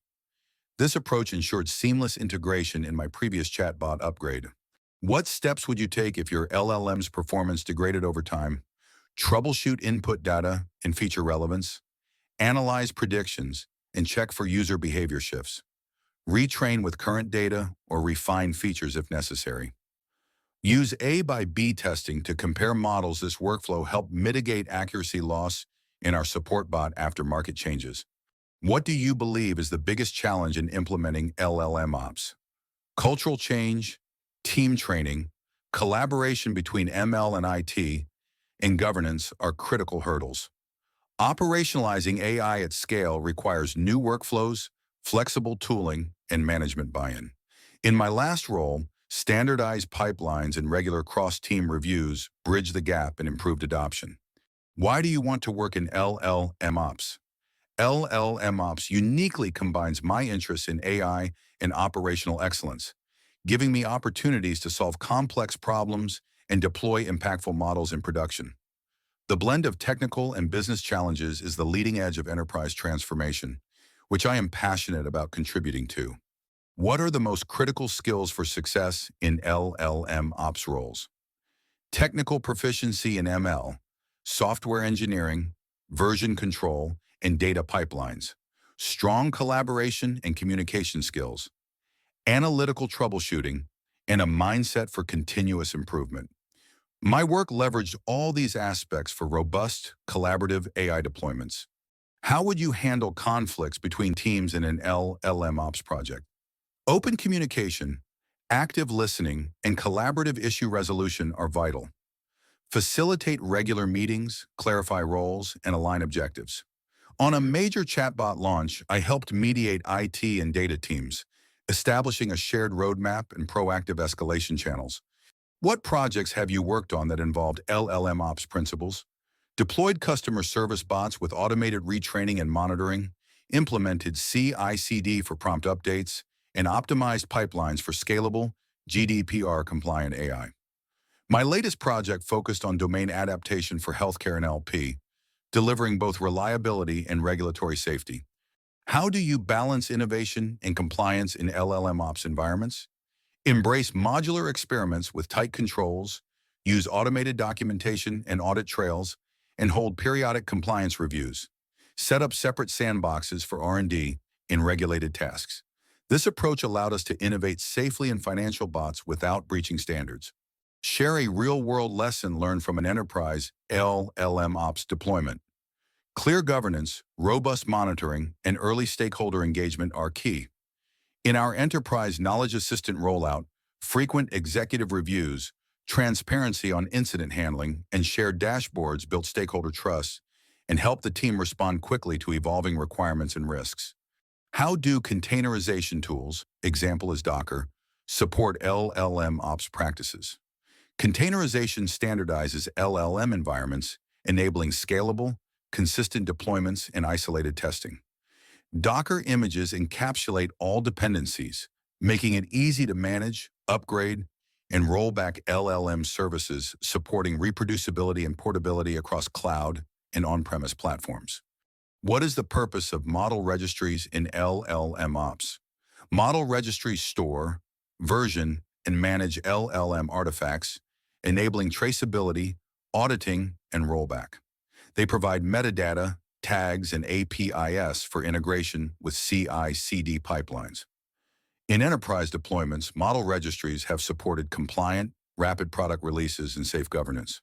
A: This approach ensured seamless integration in my previous chatbot upgrade. What steps would you take if your LLM's performance degraded over time? Troubleshoot input data and feature relevance, analyze predictions, and check for user behavior shifts. Retrain with current data or refine features if necessary. Use A by B testing to compare models. This workflow helped mitigate accuracy loss in our support bot after market changes. What do you believe is the biggest challenge in implementing LLM Ops? Cultural change, team training, collaboration between ML and IT, and governance are critical hurdles. Operationalizing AI at scale requires new workflows, flexible tooling, and management buy-in. In my last role, standardized pipelines and regular cross-team reviews bridge the gap and improved adoption. Why do you want to work in LLM Ops? LLM Ops uniquely combines my interests in AI and operational excellence, giving me opportunities to solve complex problems and deploy impactful models in production. The blend of technical and business challenges is the leading edge of enterprise transformation, which I am passionate about contributing to. What are the most critical skills for success in LLM Ops roles? Technical proficiency in ML, software engineering, version control, and data pipelines, strong collaboration and communication skills, analytical troubleshooting, and a mindset for continuous improvement. My work leveraged all these aspects for robust, collaborative AI deployments. How would you handle conflicts between teams in an LLM Ops project? Open communication, active listening, and collaborative issue resolution are vital. Facilitate regular meetings, clarify roles, and align objectives. On a major chatbot launch, I helped mediate IT and data teams, establishing a shared roadmap and proactive escalation channels. What projects have you worked on that involved LLM Ops principles? Deployed customer service bots with automated retraining and monitoring, implemented CI/CD for prompt updates, and optimized pipelines for scalable, GDPR-compliant AI. My latest project focused on domain adaptation for healthcare and LP, delivering both reliability and regulatory safety. How do you balance innovation and compliance in LLM Ops environments? Embrace modular experiments with tight controls, use automated documentation and audit trails, and hold periodic compliance reviews. Set up separate sandboxes for R&D in regulated tasks. This approach allowed us to innovate safely in financial bots without breaching standards. Share a real-world lesson learned from an enterprise LLM Ops deployment. Clear governance, robust monitoring, and early stakeholder engagement are key. In our enterprise knowledge assistant rollout, frequent executive reviews, transparency on incident handling, and shared dashboards built stakeholder trust and helped the team respond quickly to evolving requirements and risks. How do containerization tools, example is Docker, support LLM Ops practices? Containerization standardizes LLM environments, enabling scalable, consistent deployments and isolated testing. Docker images encapsulate all dependencies, making it easy to manage, upgrade, and roll back LLM services, supporting reproducibility and portability across cloud and on-premise platforms. What is the purpose of model registries in LLM Ops? Model registries store, version, and manage LLM artifacts, enabling traceability, auditing, and rollback. They provide metadata, tags, and APIs for integration with CI/CD pipelines. In enterprise deployments, model registries have supported compliant, rapid product releases and safe governance.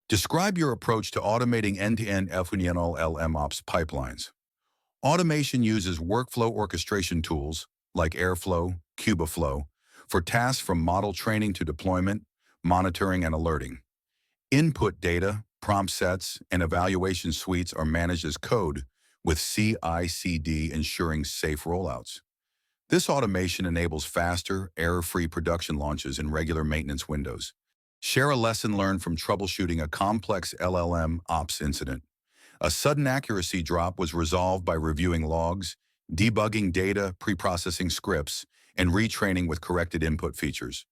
A: Describe your approach to automating end-to-end LLM Ops pipelines. Automation uses workflow orchestration tools like Airflow, Kubeflow for tasks from model training to deployment, monitoring, and alerting. Input data, prompt sets, and evaluation suites are managed as code, with CI/CD ensuring safe rollouts. This automation enables faster, error-free production launches in regular maintenance windows. Share a lesson learned from troubleshooting a complex LLM Ops incident. A sudden accuracy drop was resolved by reviewing logs, debugging data, pre-processing scripts, and retraining with corrected input features.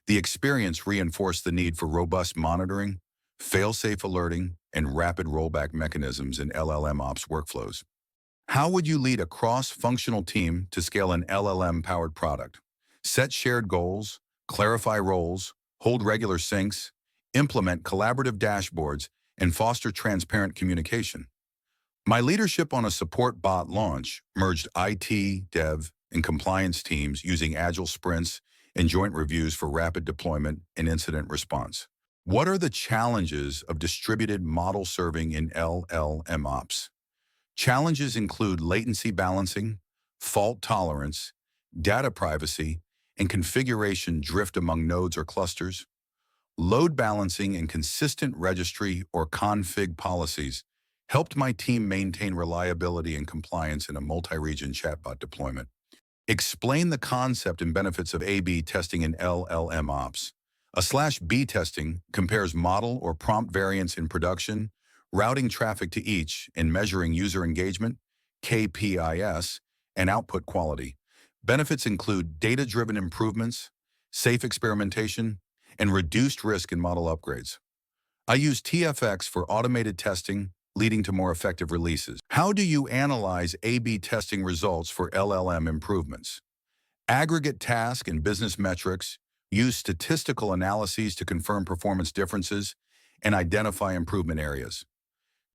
A: The experience reinforced the need for robust monitoring, fail-safe alerting, and rapid rollback mechanisms in LLM Ops workflows. How would you lead a cross-functional team to scale an LLM-powered product? Set shared goals, clarify roles, hold regular syncs, implement collaborative dashboards, and foster transparent communication. My leadership on a support bot launch merged IT, dev, and compliance teams using agile sprints and joint reviews for rapid deployment and incident response. What are the challenges of distributed model serving in LLM Ops? Challenges include latency balancing, fault tolerance, data privacy, and configuration drift among nodes or clusters. Load balancing and consistent registry or config policies helped my team maintain reliability and compliance in a multi-region chatbot deployment. Explain the concept and benefits of A/B testing in LLM Ops. A/B testing compares model or prompt variants in production, routing traffic to each, and measuring user engagement, KPIs, and output quality. Benefits include data-driven improvements, safe experimentation, and reduced risk in model upgrades. I use TFX for automated testing, leading to more effective releases. How do you analyze A/B testing results for LLM improvements? Aggregate task and business metrics, use statistical analyses to confirm performance differences, and identify improvement areas.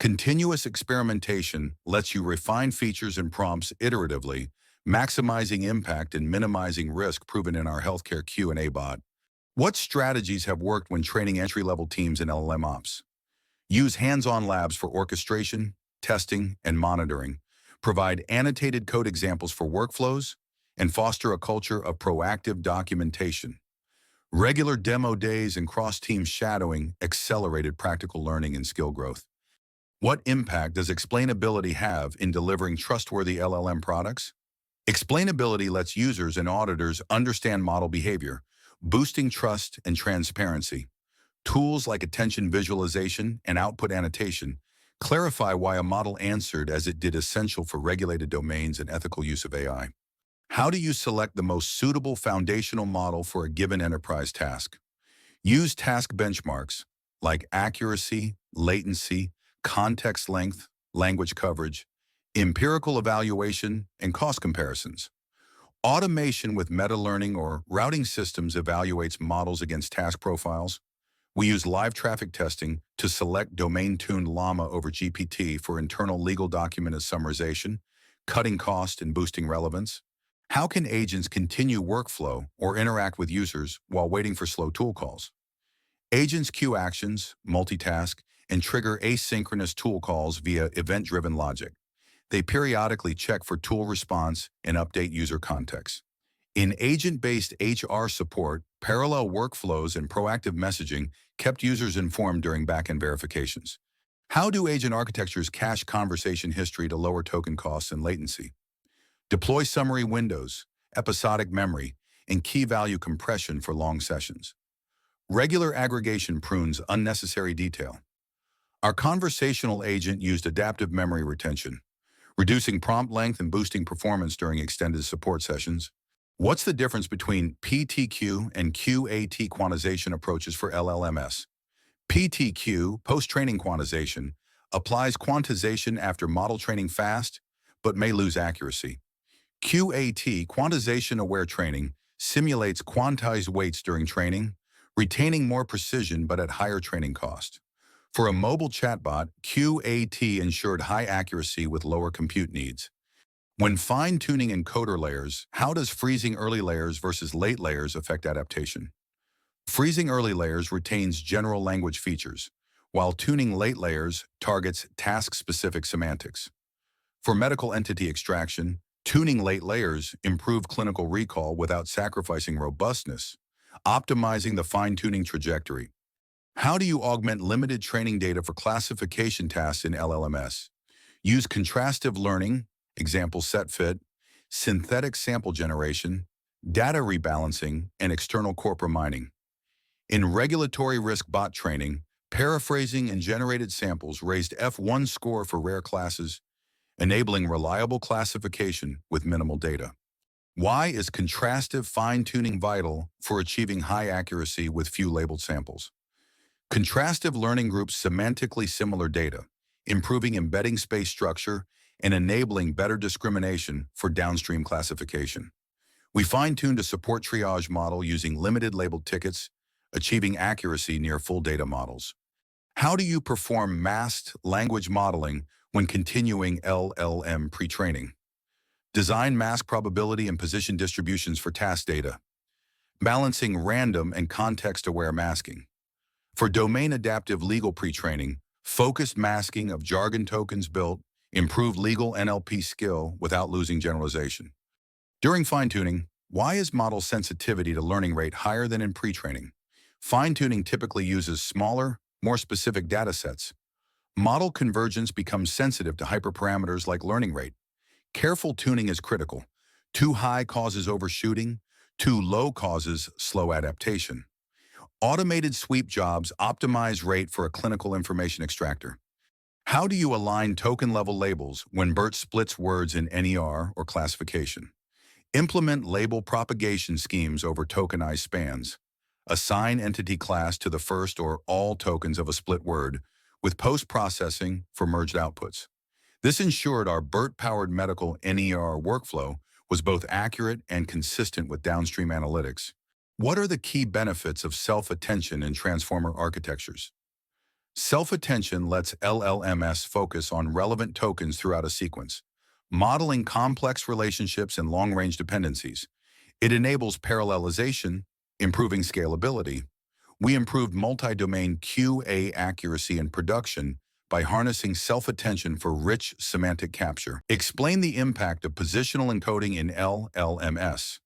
A: Continuous experimentation lets you refine features and prompts iteratively, maximizing impact and minimizing risk, proven in our healthcare Q&A bot. What strategies have worked when training entry-level teams in LLM Ops? Use hands-on labs for orchestration, testing, and monitoring. Provide annotated code examples for workflows, and foster a culture of proactive documentation. Regular demo days and cross-team shadowing accelerated practical learning and skill growth. What impact does explainability have in delivering trustworthy LLM products? Explainability lets users and auditors understand model behavior, boosting trust and transparency. Tools like attention visualization and output annotation clarify why a model answered as it did, essential for regulated domains and ethical use of AI. How do you select the most suitable foundational model for a given enterprise task? Use task benchmarks like accuracy, latency, context length, language coverage, empirical evaluation, and cost comparisons. Automation with meta-learning or routing systems evaluates models against task profiles. We use live traffic testing to select domain-tuned Llama over GPT for internal legal document summarization, cutting cost and boosting relevance. How can agents continue workflow or interact with users while waiting for slow tool calls? Agents queue actions, multitask, and trigger asynchronous tool calls via event-driven logic. They periodically check for tool response and update user context. In agent-based HR support, parallel workflows and proactive messaging kept users informed during back-end verifications. How do agent architectures cache conversation history to lower token costs and latency? Deploy summary windows, episodic memory, and key value compression for long sessions. Regular aggregation prunes unnecessary detail. Our conversational agent used adaptive memory retention, reducing prompt length and boosting performance during extended support sessions. What's the difference between PTQ and QAT quantization approaches for LLMS? PTQ, post-training quantization, applies quantization after model training fast, but may lose accuracy. QAT, quantization-aware training, simulates quantized weights during training, retaining more precision but at higher training cost. For a mobile chatbot, QAT ensured high accuracy with lower compute needs. When fine-tuning encoder layers, how does freezing early layers versus late layers affect adaptation? Freezing early layers retains general language features, while tuning late layers targets task-specific semantics. For medical entity extraction, tuning late layers improve clinical recall without sacrificing robustness, optimizing the fine-tuning trajectory. How do you augment limited training data for classification tasks in LLMS? Use contrastive learning, example set fit, synthetic sample generation, data rebalancing, and external corpora mining. In regulatory risk bot training, paraphrasing and generated samples raised F1 score for rare classes, enabling reliable classification with minimal data. Why is contrastive fine-tuning vital for achieving high accuracy with few labeled samples? Contrastive learning groups semantically similar data, improving embedding space structure and enabling better discrimination for downstream classification. We fine-tuned a support triage model using limited labeled tickets, achieving accuracy near full data models. How do you perform masked language modeling when continuing LLM pre-training? Design mask probability and position distributions for task data, balancing random and context-aware masking. For domain-adaptive legal pre-training, focused masking of jargon tokens built improved legal NLP skill without losing generalization. During fine-tuning, why is model sensitivity to learning rate higher than in pre-training? Fine-tuning typically uses smaller, more specific datasets. Model convergence becomes sensitive to hyperparameters like learning rate. Careful tuning is critical. Too high causes overshooting, too low causes slow adaptation. Automated sweep jobs optimize rate for a clinical information extractor. How do you align token-level labels when BERT splits words in NER or classification? Implement label propagation schemes over tokenized spans. Assign entity class to the first or all tokens of a split word, with post-processing for merged outputs. This ensured our BERT-powered medical NER workflow was both accurate and consistent with downstream analytics. What are the key benefits of self-attention in transformer architectures? Self-attention lets LLMS focus on relevant tokens throughout a sequence, modeling complex relationships and long-range dependencies. It enables parallelization, improving scalability. We improved multi-domain QA accuracy in production by harnessing self-attention for rich semantic capture. Explain the impact of positional encoding in LLMS.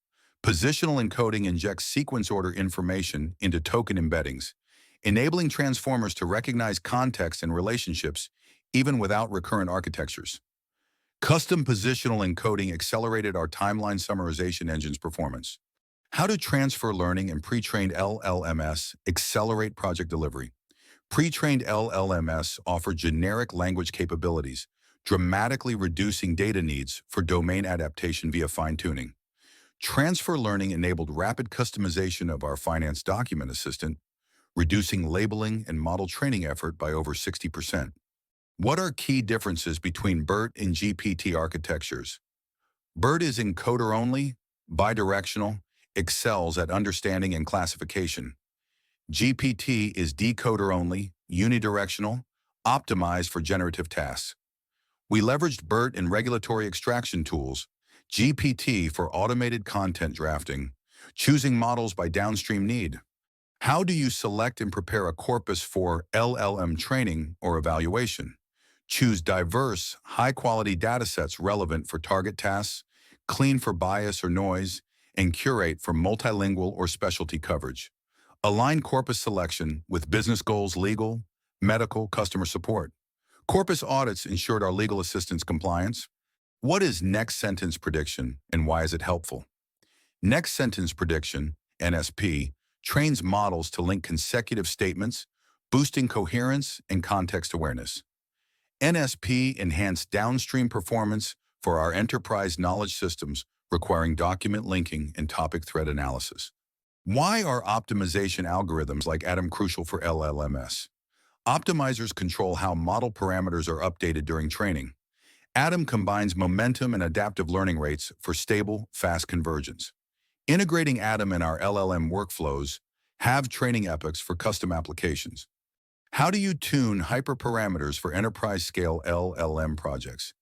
A: Positional encoding injects sequence order information into token embeddings, enabling transformers to recognize context and relationships even without recurrent architectures. Custom positional encoding accelerated our timeline summarization engine's performance. How do transfer learning and pre-trained LLMS accelerate project delivery? Pre-trained LLMS offer generic language capabilities, dramatically reducing data needs for domain adaptation via fine-tuning. Transfer learning enabled rapid customization of our finance document assistant, reducing labeling and model training effort by over 60%. What are key differences between BERT and GPT architectures? BERT is encoder-only, bidirectional, excels at understanding and classification. GPT is decoder-only, unidirectional, optimized for generative tasks. We leveraged BERT in regulatory extraction tools, GPT for automated content drafting, choosing models by downstream need. How do you select and prepare a corpus for LLM training or evaluation? Choose diverse, high-quality datasets relevant for target tasks, clean for bias or noise, and curate for multilingual or specialty coverage. Align corpus selection with business goals, legal, medical, customer support. Corpus audits ensured our legal assistance compliance. What is next sentence prediction and why is it helpful? Next sentence prediction, NSP, trains models to link consecutive statements, boosting coherence and context awareness. NSP enhanced downstream performance for our enterprise knowledge systems requiring document linking and topic thread analysis. Why are optimization algorithms like Atom crucial for LLMs? Optimizers control how model parameters are updated during training. Atom combines momentum and adaptive learning rates for stable, fast convergence. Integrating Atom in our LLM workflows have training epochs for custom applications. How do you tune hyperparameters for enterprise-scale LLM projects?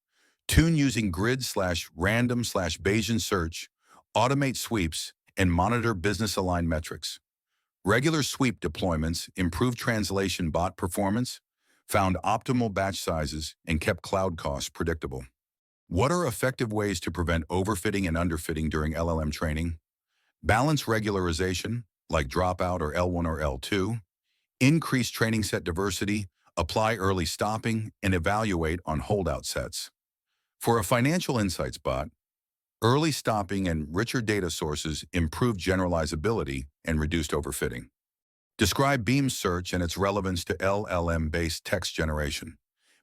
A: Tune using grid/random/Bayesian search, automate sweeps, and monitor business-aligned metrics. Regular sweep deployments improved translation bot performance, found optimal batch sizes, and kept cloud costs predictable. What are effective ways to prevent overfitting and underfitting during LLM training? Balance regularization, like dropout or L1 or L2. Increase training set diversity, apply early stopping, and evaluate on holdout sets. For a financial insights bot, early stopping and richer data sources improved generalizability and reduced overfitting. Describe Beam Search and its relevance to LLM-based text generation.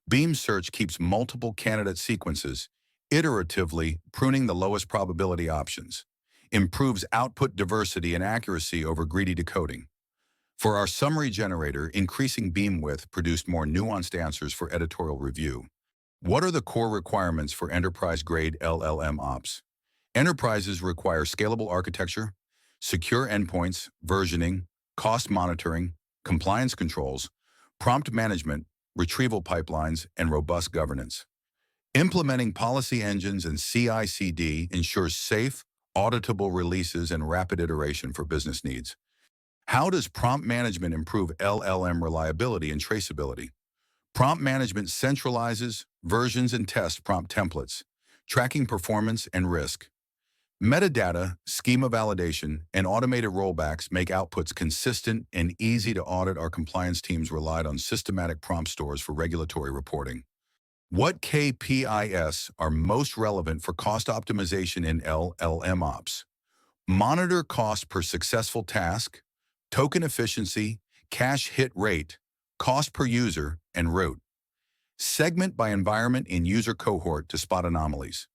A: Beam Search keeps multiple candidate sequences, iteratively pruning the lowest probability options, improves output diversity and accuracy over greedy decoding. For our summary generator, increasing beam width produced more nuanced answers for editorial review. What are the core requirements for enterprise-grade LLM Ops? Enterprises require scalable architecture, secure endpoints, versioning, cost monitoring, compliance controls, prompt management, retrieval pipelines, and robust governance. Implementing policy engines and CI/CD ensures safe, auditable releases and rapid iteration for business needs. How does prompt management improve LLM reliability and traceability? Prompt management centralizes, versions, and tests prompt templates, tracking performance and risk. Metadata, schema validation, and automated rollbacks make outputs consistent and easy to audit. Our compliance teams relied on systematic prompt stores for regulatory reporting. What KPIs are most relevant for cost optimization in LLM Ops? Monitor cost per successful task, token efficiency, cache hit rate, cost per user, and route. Segment by environment and user cohort to spot anomalies.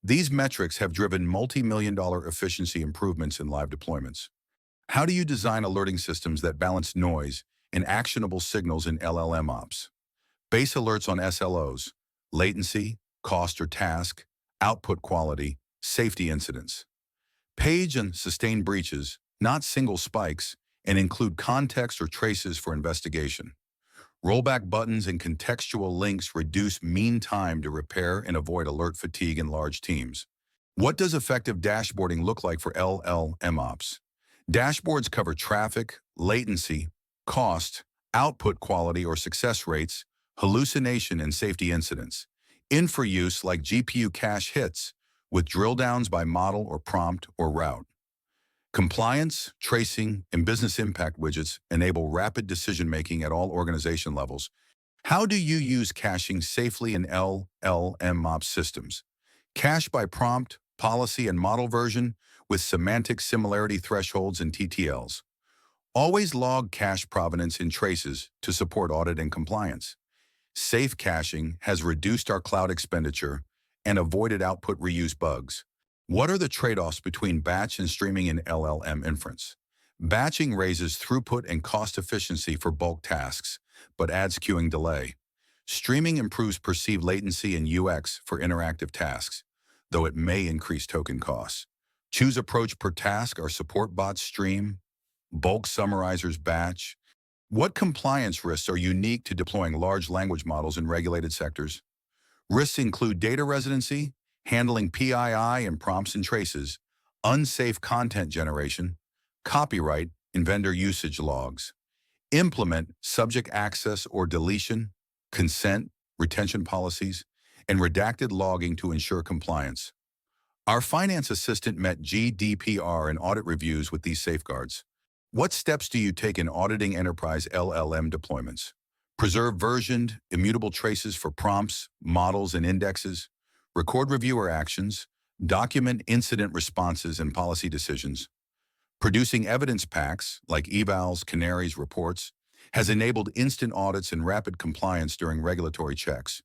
A: These metrics have driven multi-million-dollar efficiency improvements in live deployments. How do you design alerting systems that balance noise and actionable signals in LLM Ops? Base alerts on SLOs, latency, cost or task, output quality, safety incidents. Page and sustained breaches, not single spikes, and include context or traces for investigation. Rollback buttons and contextual links reduce mean time to repair and avoid alert fatigue in large teams. What does effective dashboarding look like for LLM Ops? Dashboards cover traffic, latency, cost, output quality or success rates, hallucination and safety incidents. Infra use like GPU cache hits, with drill downs by model or prompt or route. Compliance, tracing, and business impact widgets enable rapid decision-making at all organization levels. How do you use caching safely in LLM Ops systems? Cache by prompt, policy, and model version with semantic similarity thresholds and TTLs. Always log cache provenance in traces to support audit and compliance. Safe caching has reduced our cloud expenditure and avoided output reuse bugs. What are the trade-offs between batch and streaming in LLM inference? Batching raises throughput and cost efficiency for bulk tasks, but adds queuing delay. Streaming improves perceived latency and UX for interactive tasks, though it may increase token costs. Choose approach per task or support bots stream, bulk summarizers batch. What compliance risks are unique to deploying large language models in regulated sectors? Risks include data residency, handling PII and prompts and traces, unsafe content generation, copyright, and vendor usage logs. Implement subject access or deletion, consent, retention policies, and redacted logging to ensure compliance. Our finance assistant met GDPR and audit reviews with these safeguards. What steps do you take in auditing enterprise LLM deployments? Preserve versioned, immutable traces for prompts, models, and indexes. Record reviewer actions, document incident responses and policy decisions. Producing evidence packs, like evals, canaries, reports, has enabled instant audits and rapid compliance during regulatory checks.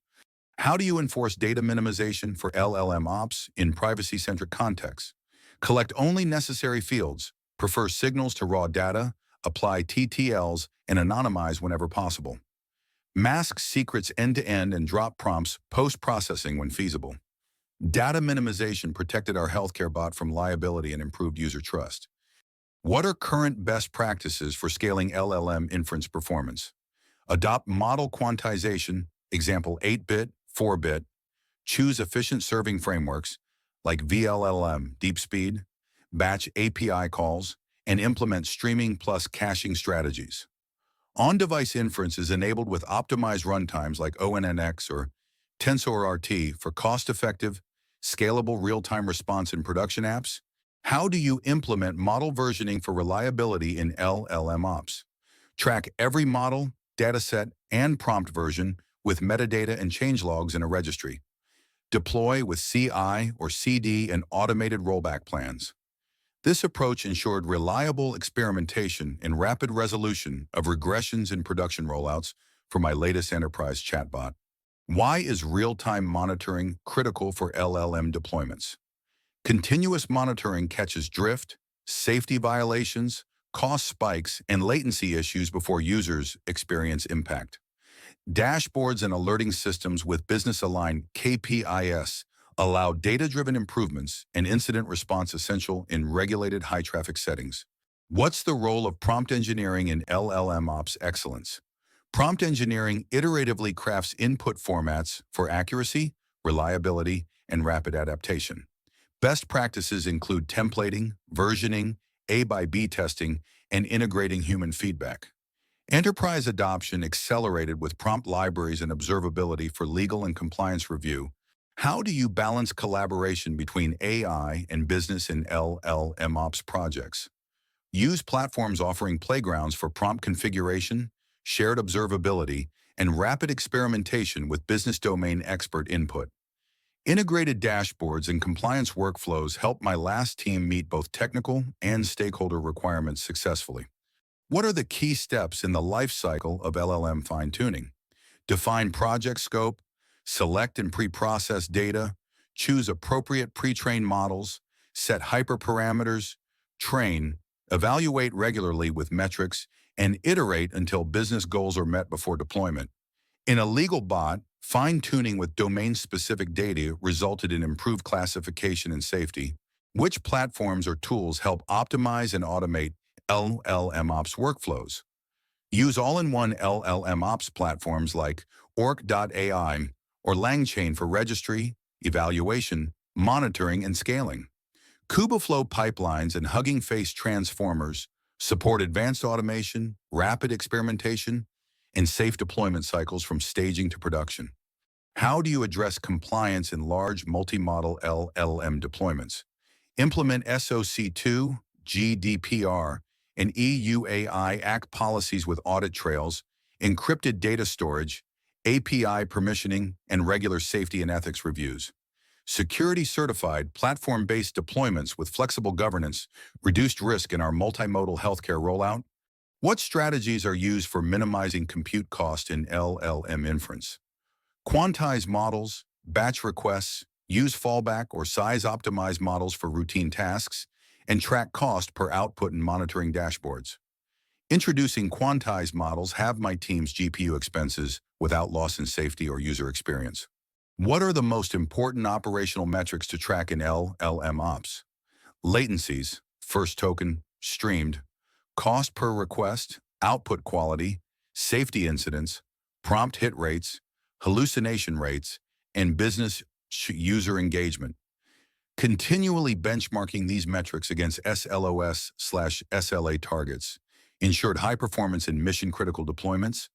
A: How do you enforce data minimization for LLM ops in privacy-centric contexts? Collect only necessary fields, prefer signals to raw data, apply TTLs, and anonymize whenever possible. Mask secrets end-to-end and drop prompts post-processing when feasible. Data minimization protected our healthcare bot from liability and improved user trust. What are current best practices for scaling LLM inference performance? Adopt model quantization, example 8-bit, 4-bit. Choose efficient serving frameworks like VLLM, deep speed, batch API calls, and implement streaming plus caching strategies. On-device inference is enabled with optimized runtimes like ONNX or TensorRT for cost-effective, scalable real-time response in production apps. How do you implement model versioning for reliability in LLM Ops? Track every model, dataset, and prompt version with metadata and changelogs in a registry. Deploy with CI or CD and automated rollback plans. This approach ensured reliable experimentation and rapid resolution of regressions in production rollouts for my latest enterprise chatbot. Why is real-time monitoring critical for LLM deployments? Continuous monitoring catches drift, safety violations, cost spikes, and latency issues before users experience impact. Dashboards and alerting systems with business-aligned KPIs allow data-driven improvements and incident response essential in regulated high-traffic settings. What's the role of prompt engineering in LLM Ops excellence? Prompt engineering iteratively crafts input formats for accuracy, reliability, and rapid adaptation. Best practices include templating, versioning, A/B testing, and integrating human feedback. Enterprise adoption accelerated with prompt libraries and observability for legal and compliance review. How do you balance collaboration between AI and business in LLM Ops projects? Use platforms offering playgrounds for prompt configuration, shared observability, and rapid experimentation with business domain expert input. Integrated dashboards and compliance workflows help my last team meet both technical and stakeholder requirements successfully. What are the key steps in the life cycle of LLM fine-tuning? Define project scope, select and pre-process data, choose appropriate pre-trained models, set hyperparameters, train, evaluate regularly with metrics, and iterate until business goals are met before deployment. In a legal bot, fine-tuning with domain-specific data resulted in improved classification and safety. Which platforms or tools help optimize and automate LLM Ops workflows? Use all-in-one LLM Ops platforms like Orc.ai or LangChain for registry, evaluation, monitoring, and scaling. Kubeflow pipelines and Hugging Face transformers support advanced automation, rapid experimentation, and safe deployment cycles from staging to production. How do you address compliance in large multi-model LLM deployments? Implement SOC2, GDPR, and EU Act policies with audit trails, encrypted data storage, API permissioning, and regular safety and ethics reviews. Security-certified, platform-based deployments with flexible governance reduced risk in our multimodal healthcare rollout. What strategies are used for minimizing compute cost in LLM inference? Quantize models, batch requests, use fallback or size-optimized models for routine tasks, and track cost per output in monitoring dashboards. Introducing quantized models halve my team's GPU expenses without loss in safety or user experience. What are the most important operational metrics to track in LLM Ops? Latencies, first token, streamed, cost per request, output quality, safety incidents, prompt hit rates, hallucination rates, and business user engagement. Continually benchmarking these metrics against SLOS/SLA targets ensured high performance in mission-critical deployments.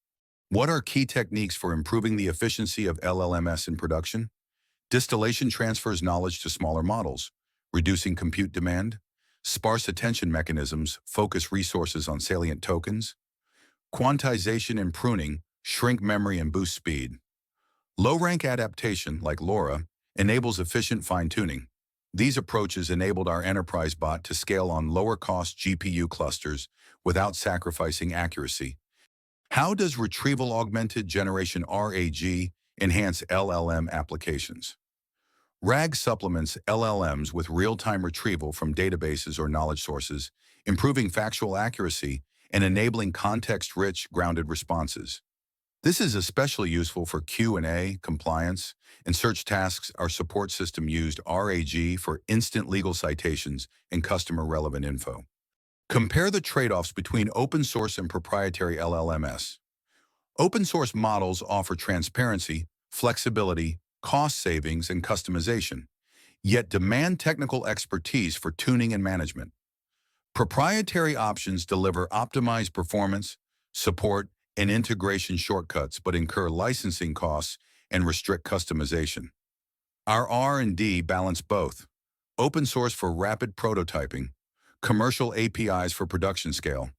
A: What are key techniques for improving the efficiency of LLMs in production? Distillation transfers knowledge to smaller models, reducing compute demand. Sparse attention mechanisms focus resources on salient tokens. Quantization and pruning shrink memory and boost speed. Low-rank adaptation, like LoRa, enables efficient fine-tuning. These approaches enabled our enterprise bot to scale on lower-cost GPU clusters without sacrificing accuracy. How does Retrieval Augmented Generation RAG enhance LLM applications? RAG supplements LLMs with real-time retrieval from databases or knowledge sources, improving factual accuracy and enabling context-rich, grounded responses. This is especially useful for Q&A, compliance, and search tasks. Our support system used RAG for instant legal citations and customer-relevant info. Compare the trade-offs between open source and proprietary LLMs. Open source models offer transparency, flexibility, cost savings, and customization, yet demand technical expertise for tuning and management. Proprietary options deliver optimized performance, support, and integration shortcuts but incur licensing costs and restrict customization. Our R&D balance both. Open source for rapid prototyping, commercial APIs for production scale.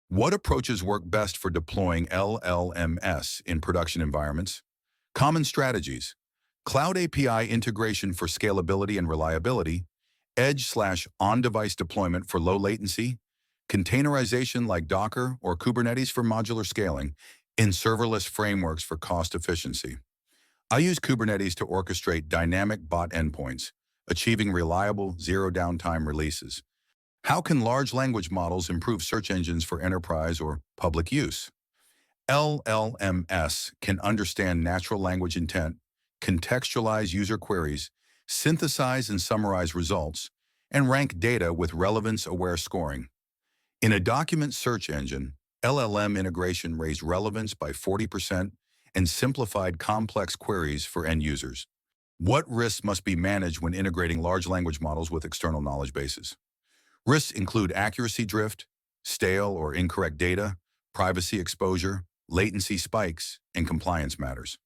A: What approaches work best for deploying LLMs in production environments? Common strategies: cloud API integration for scalability and reliability, edge/on-device deployment for low latency, containerization like Docker or Kubernetes for modular scaling, and serverless frameworks for cost efficiency. I use Kubernetes to orchestrate dynamic bot endpoints, achieving reliable zero-downtime releases. How can large language models improve search engines for enterprise or public use? LLMs can understand natural language intent, contextualize user queries, synthesize and summarize results, and rank data with relevance-aware scoring. In a document search engine, LLM integration raised relevance by 40% and simplified complex queries for end users. What risks must be managed when integrating large language models with external knowledge bases? Risks include accuracy drift, stale or incorrect data, privacy exposure, latency spikes, and compliance matters.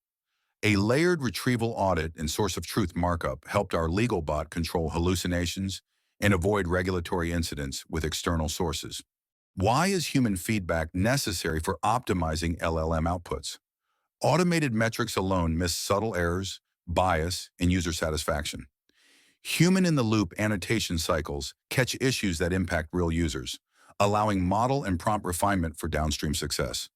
A: A layered retrieval audit and source of truth markup helped our legal bot control hallucinations and avoid regulatory incidents with external sources. Why is human feedback necessary for optimizing LLM outputs? Automated metrics alone miss subtle errors, bias, and user satisfaction. Human-in-the-loop annotation cycles catch issues that impact real users, allowing model and prompt refinement for downstream success.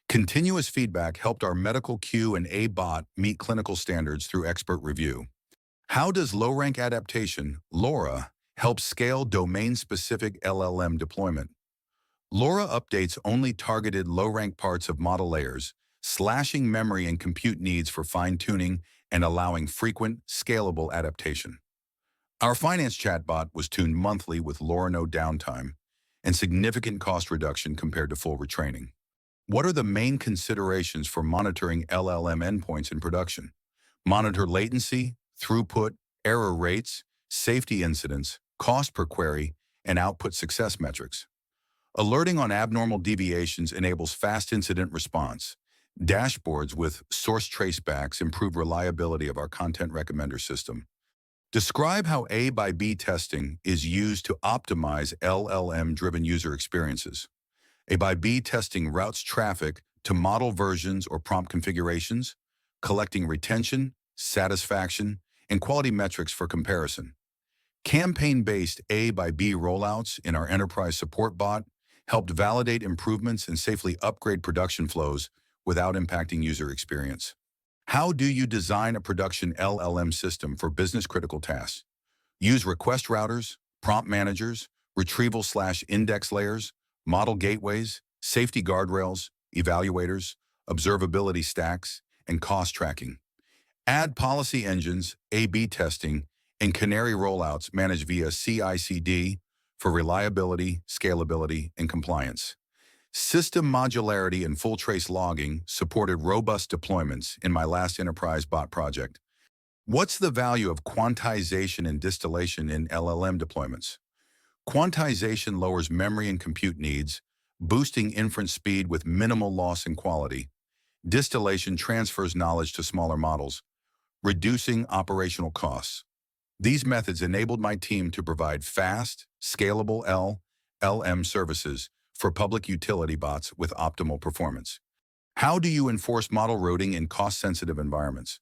A: Continuous feedback helped our medical Q&A bot meet clinical standards through expert review. How does low-rank adaptation, LoRa, help scale domain-specific LLM deployment? LoRa updates only targeted low-rank parts of model layers, slashing memory and compute needs for fine-tuning and allowing frequent, scalable adaptation. Our finance chatbot was tuned monthly with LoRa no downtime and significant cost reduction compared to full retraining. What are the main considerations for monitoring LLM endpoints in production? Monitor latency, throughput, error rates, safety incidents, cost per query, and output success metrics. Alerting on abnormal deviations enables fast incident response. Dashboards with source tracebacks improve reliability of our content recommender system. Describe how A by B testing is used to optimize LLM-driven user experiences. A by B testing routes traffic to model versions or prompt configurations, collecting retention, satisfaction, and quality metrics for comparison. Campaign-based A by B rollouts in our enterprise support bot helped validate improvements and safely upgrade production flows without impacting user experience. How do you design a production LLM system for business-critical tasks? Use request routers, prompt managers, retrieval/index layers, model gateways, safety guardrails, evaluators, observability stacks, and cost tracking. Add policy engines, A/B testing, and canary rollouts managed via CI/CD for reliability, scalability, and compliance. System modularity and full trace logging supported robust deployments in my last enterprise bot project. What's the value of quantization and distillation in LLM deployments? Quantization lowers memory and compute needs, boosting inference speed with minimal loss in quality. Distillation transfers knowledge to smaller models, reducing operational costs. These methods enabled my team to provide fast, scalable LLM services for public utility bots with optimal performance. How do you enforce model routing in cost-sensitive environments?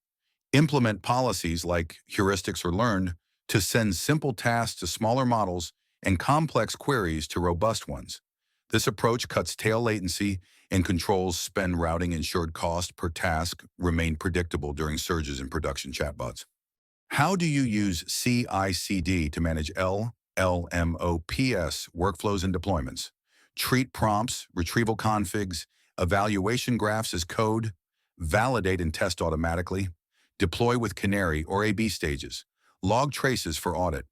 A: Implement policies like heuristics or learned to send simple tasks to smaller models and complex queries to robust ones. This approach cuts tail latency and controls spend routing ensured cost per task remain predictable during surges in production chatbots. How do you use CI/CD to manage LLM Ops workflows and deployments? Treat prompts, retrieval configs, evaluation graphs as code, validate and test automatically, deploy with Canary or A/B stages, log traces for audit.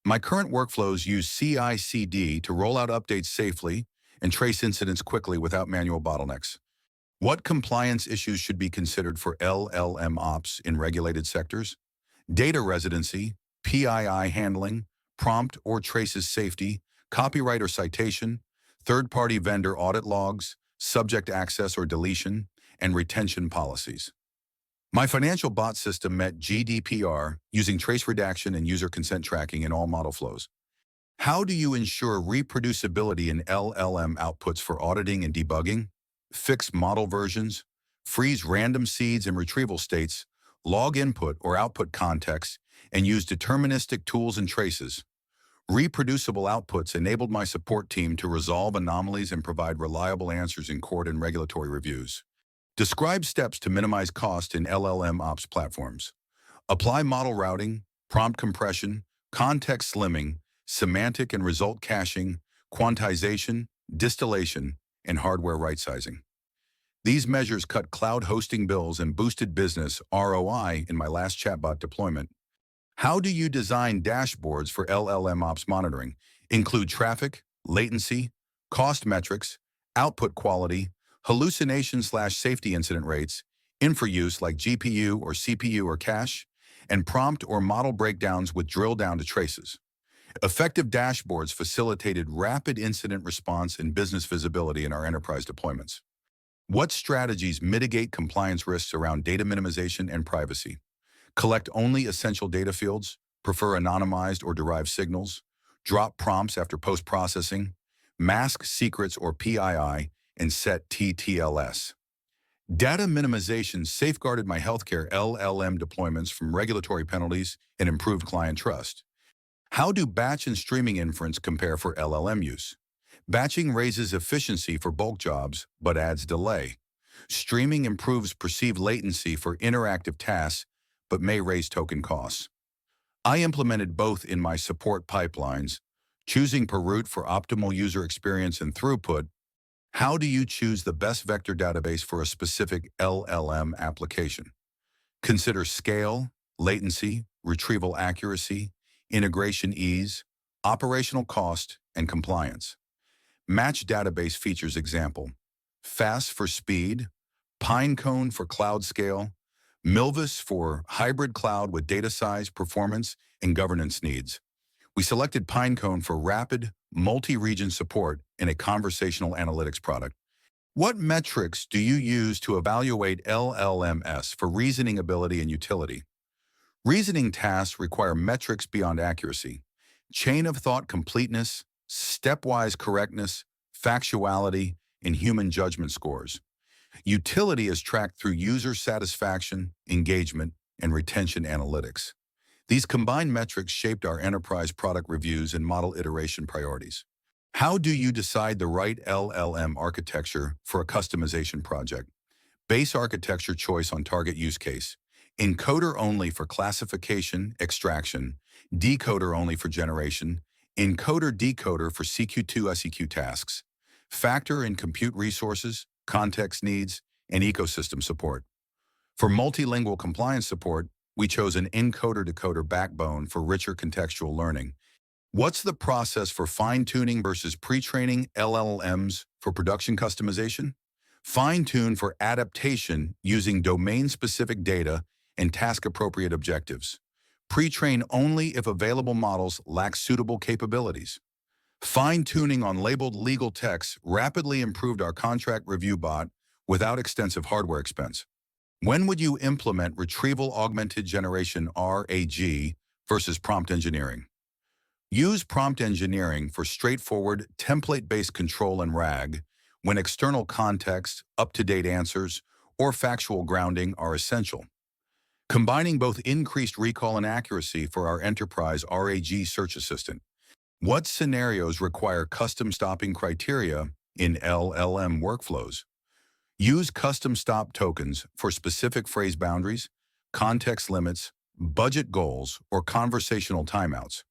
A: My current workflows use CI/CD to roll out updates safely and trace incidents quickly without manual bottlenecks. What compliance issues should be considered for LLM Ops in regulated sectors? Data residency, PII handling, prompt or traces safety, copyright or citation, third-party vendor audit logs, subject access or deletion, and retention policies. My financial bot system met GDPR using trace redaction and user consent tracking in all model flows. How do you ensure reproducibility in LLM outputs for auditing and debugging? Fix model versions, freeze random seeds and retrieval states, log input or output context, and use deterministic tools and traces. Reproducible outputs enabled my support team to resolve anomalies and provide reliable answers in court and regulatory reviews. Describe steps to minimize cost in LLM Ops platforms. Apply model routing, prompt compression, context slimming, semantic and result caching, quantization, distillation, and hardware right-sizing. These measures cut cloud hosting bills and boosted business ROI in my last chatbot deployment. How do you design dashboards for LLM Ops monitoring? Include traffic, latency, cost metrics, output quality, hallucination/safety incident rates, infra use like GPU or CPU or cache, and prompt or model breakdowns with drill down to traces. Effective dashboards facilitated rapid incident response and business visibility in our enterprise deployments. What strategies mitigate compliance risks around data minimization and privacy? Collect only essential data fields, prefer anonymized or derived signals, drop prompts after post-processing, mask secrets or PII, and set TTLS. Data minimization safeguarded my healthcare LLM deployments from regulatory penalties and improved client trust. How do batch and streaming inference compare for LLM use? Batching raises efficiency for bulk jobs, but adds delay. Streaming improves perceived latency for interactive tasks, but may raise token costs. I implemented both in my support pipelines, choosing per route for optimal user experience and throughput. How do you choose the best vector database for a specific LLM application? Consider scale, latency, retrieval accuracy, integration ease, operational cost, and compliance. Match database features example: FAST for speed, Pinecone for cloud scale, Milvus for hybrid cloud with data size, performance, and governance needs. We selected Pinecone for rapid, multi-region support in a conversational analytics product. What metrics do you use to evaluate LLMs for reasoning ability and utility? Reasoning tasks require metrics beyond accuracy: chain of thought completeness, stepwise correctness, factuality, and human judgment scores. Utility is tracked through user satisfaction, engagement, and retention analytics. These combined metrics shaped our enterprise product reviews and model iteration priorities. How do you decide the right LLM architecture for a customization project? Base architecture choice on target use case. Encoder only for classification, extraction, decoder only for generation, encoder-decoder for CQ2 SEQ tasks. Factor in compute resources, context needs, and ecosystem support. For multilingual compliance support, we chose an encoder-decoder backbone for richer contextual learning. What's the process for fine-tuning versus pre-training LLMs for production customization? Fine-tune for adaptation using domain-specific data and task-appropriate objectives. Pre-train only if available models lack suitable capabilities. Fine-tuning on labeled legal text rapidly improved our contract review bot without extensive hardware expense. When would you implement Retrieval Augmented Generation RAG versus prompt engineering? Use prompt engineering for straightforward, template-based control and RAG when external context, up-to-date answers, or factual grounding are essential. Combining both increased recall and accuracy for our enterprise RAG search assistant. What scenarios require custom stopping criteria in LLM workflows. Use custom stop tokens for specific phrase boundaries, context limits, budget goals, or conversational timeouts.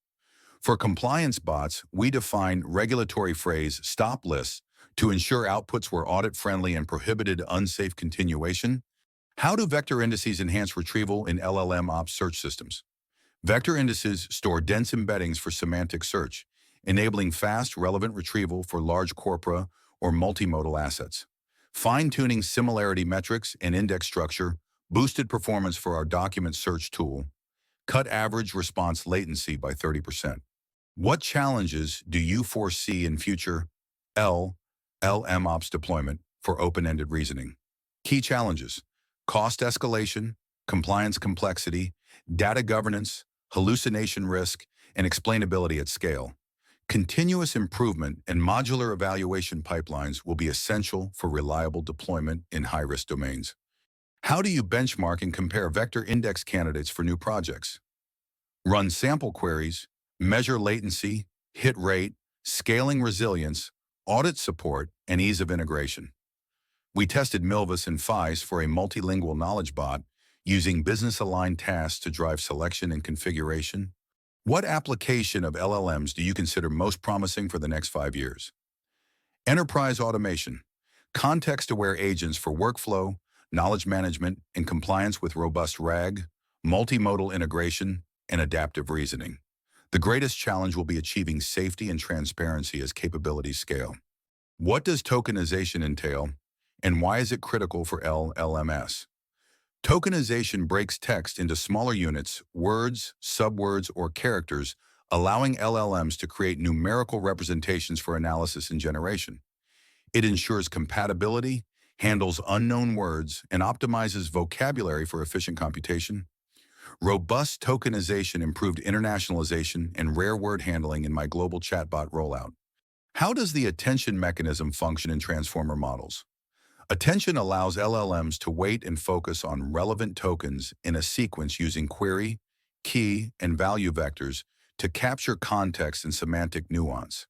A: For compliance bots, we define regulatory phrase stop lists to ensure outputs were audit-friendly and prohibited unsafe continuation. How do vector indices enhance retrieval in LLM Ops search systems? Vector indices store dense embeddings for semantic search, enabling fast, relevant retrieval for large corpora or multimodal assets. Fine-tuning similarity metrics and index structure boosted performance for our document search tool, cut average response latency by 30%. What challenges do you foresee in future LLM Ops deployment for open-ended reasoning? Key challenges: cost escalation, compliance complexity, data governance, hallucination risk, and explainability at scale. Continuous improvement and modular evaluation pipelines will be essential for reliable deployment in high-risk domains. How do you benchmark and compare vector index candidates for new projects? Run sample queries, measure latency, hit rate, scaling resilience, audit support, and ease of integration. We tested Milvus and FIS for a multilingual knowledge bot using business-aligned tasks to drive selection and configuration. What application of LLMs do you consider most promising for the next 5 years? Enterprise automation, context-aware agents for workflow, knowledge management, and compliance with robust RAG, multimodal integration, and adaptive reasoning. The greatest challenge will be achieving safety and transparency as capabilities scale. What does tokenization entail, and why is it critical for LLMs? Tokenization breaks text into smaller units, words, subwords, or characters, allowing LLMs to create numerical representations for analysis and generation. It ensures compatibility, handles unknown words, and optimizes vocabulary for efficient computation. Robust tokenization improved internationalization and rare word handling in my global chatbot rollout. How does the attention mechanism function in transformer models? Attention allows LLMs to wait and focus on relevant tokens in a sequence using query, key, and value vectors to capture context and semantic nuance.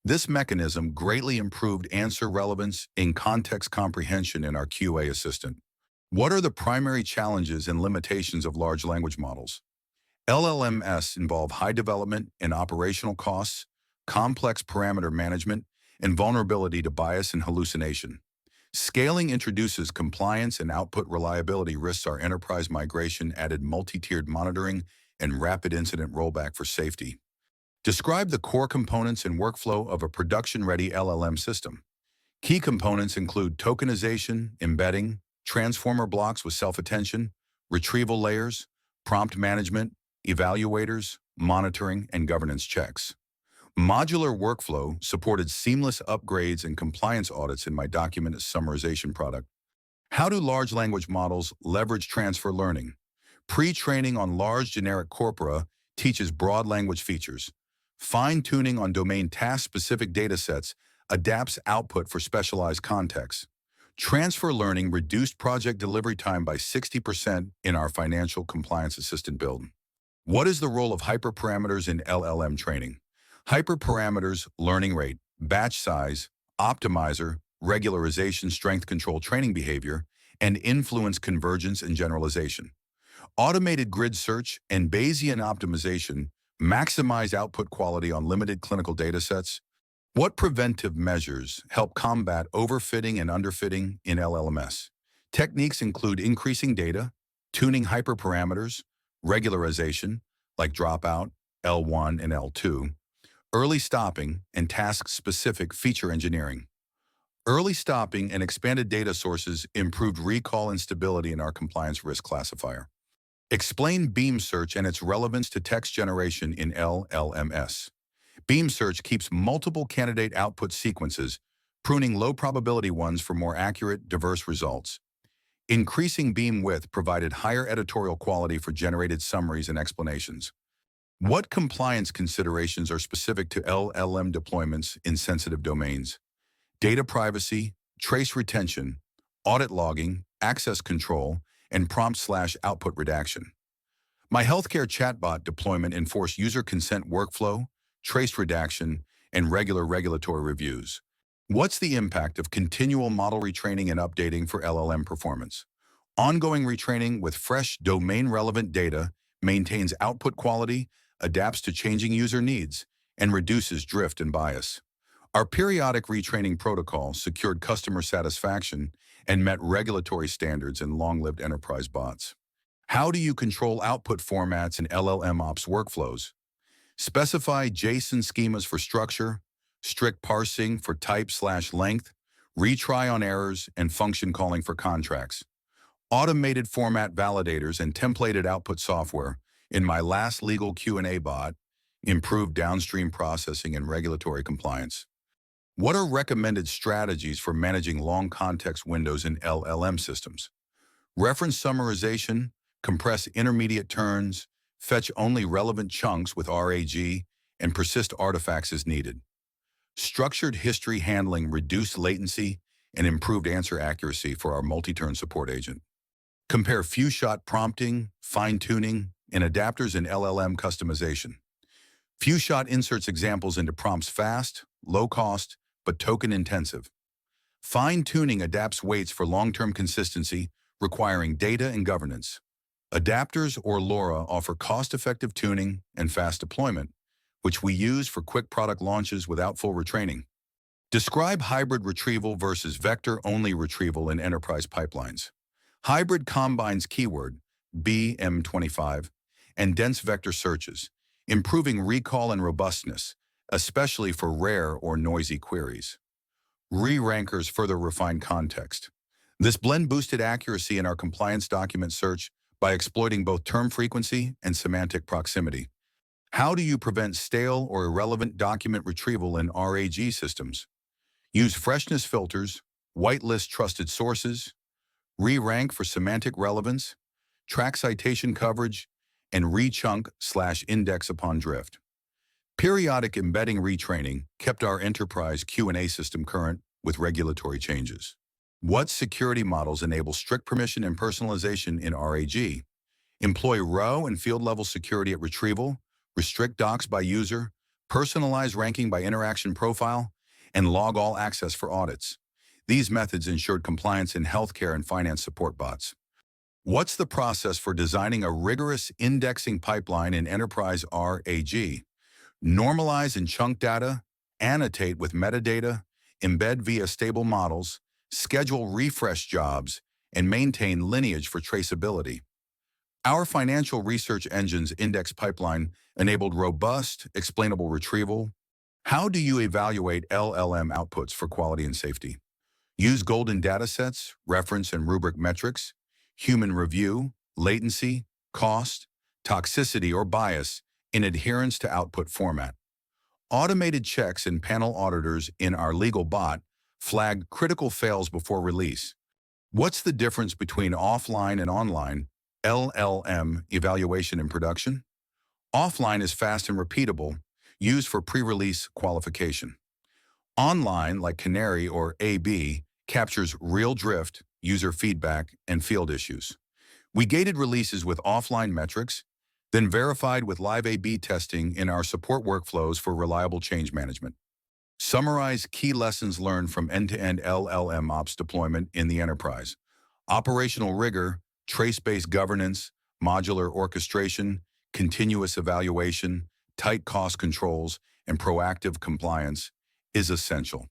A: This mechanism greatly improved answer relevance in context comprehension in our QA assistant. What are the primary challenges and limitations of large language models? LLMs involve high development and operational costs, complex parameter management, and vulnerability to bias and hallucination. Scaling introduces compliance and output reliability risks. Our enterprise migration added multi-tiered monitoring and rapid incident rollback for safety. Describe the core components and workflow of a production-ready LLM system. Key components include tokenization, embedding, transformer blocks with self-attention, retrieval layers, prompt management, evaluators, monitoring, and governance checks. Modular workflow supported seamless upgrades and compliance audits in my document summarization product. How do large language models leverage transfer learning? Pre-training on large generic corpora teaches broad language features. Fine-tuning on domain task-specific datasets adapts output for specialized contexts. Transfer learning reduced project delivery time by 60% in our financial compliance assistant build. What is the role of hyperparameters in LLM training? Hyperparameters, learning rate, batch size, optimizer, regularization, strength control training behavior, and influence convergence and generalization. Automated grid search and Bayesian optimization maximize output quality on limited clinical datasets. What preventive measures help combat overfitting and underfitting in LLMs? Techniques include increasing data, tuning hyperparameters, regularization, like dropout, L1 and L2, early stopping, and task-specific feature engineering. Early stopping and expanded data sources improved recall and stability in our compliance risk classifier. Explain beam search and its relevance to text generation in LLMs. Beam search keeps multiple candidate output sequences, pruning low-probability ones for more accurate, diverse results. Increasing beam width provided higher editorial quality for generated summaries and explanations. What compliance considerations are specific to LLM deployments in sensitive domains? Data privacy, trace retention, audit logging, access control, and prompt/output redaction. My healthcare chatbot deployment enforced user consent workflow, trace redaction, and regular regulatory reviews. What's the impact of continual model retraining and updating for LLM performance? Ongoing retraining with fresh domain-relevant data maintains output quality, adapts to changing user needs, and reduces drift and bias. Our periodic retraining protocol secured customer satisfaction and met regulatory standards in long-lived enterprise bots. How do you control output formats in LLM Ops workflows? Specify JSON schemas for structure, strict parsing for type/length, retry on errors, and function calling for contracts. Automated format validators and templated output software in my last legal Q&A bot improved downstream processing and regulatory compliance. What are recommended strategies for managing long context windows in LLM systems? Reference summarization, compress intermediate turns, fetch only relevant chunks with RAG, and persist artifacts as needed. Structured history handling reduced latency and improved answer accuracy for our multi-turn support agent. Compare few-shot prompting, fine-tuning, and adapters in LLM customization. Few-shot inserts examples into prompts fast, low-cost, but token-intensive. Fine-tuning adapts weights for long-term consistency, requiring data and governance. Adapters or LoRa offer cost-effective tuning and fast deployment, which we use for quick product launches without full retraining. Describe hybrid retrieval versus vector-only retrieval in enterprise pipelines. Hybrid combines keyword, BM25, and dense vector searches, improving recall and robustness, especially for rare or noisy queries. Re-rankers further refine context. This blend boosted accuracy in our compliance document search by exploiting both term frequency and semantic proximity. How do you prevent stale or irrelevant document retrieval in RAG systems? Use freshness filters, whitelist trusted sources, re-rank for semantic relevance, track citation coverage, and re-chunk/index upon drift. Periodic embedding retraining kept our enterprise Q&A system current with regulatory changes. What security models enable strict permission and personalization in RAG? Employ row and field-level security at retrieval, restrict docs by user, personalize ranking by interaction profile, and log all access for audits. These methods ensured compliance in healthcare and finance support bots. What's the process for designing a rigorous indexing pipeline in enterprise RAG? Normalize and chunk data, annotate with metadata, embed via stable models, schedule refresh jobs, and maintain lineage for traceability. Our financial research engine's index pipeline enabled robust, explainable retrieval. How do you evaluate LLM outputs for quality and safety? Use golden datasets, reference and rubric metrics, human review, latency, cost, toxicity, or bias in adherence to output format. Automated checks and panel auditors in our legal bot flagged critical fails before release. What's the difference between offline and online LLM evaluation in production? Offline is fast and repeatable, used for pre-release qualification. Online, like Canary or AB, captures real drift, user feedback, and field issues. We gated releases with offline metrics, then verified with live A/B testing in our support workflows for reliable change management. Summarize key lessons learned from end-to-end LLM Ops deployment in the enterprise. Operational rigor, trace-based governance, modular orchestration, continuous evaluation, tight cost controls, and proactive compliance is essential.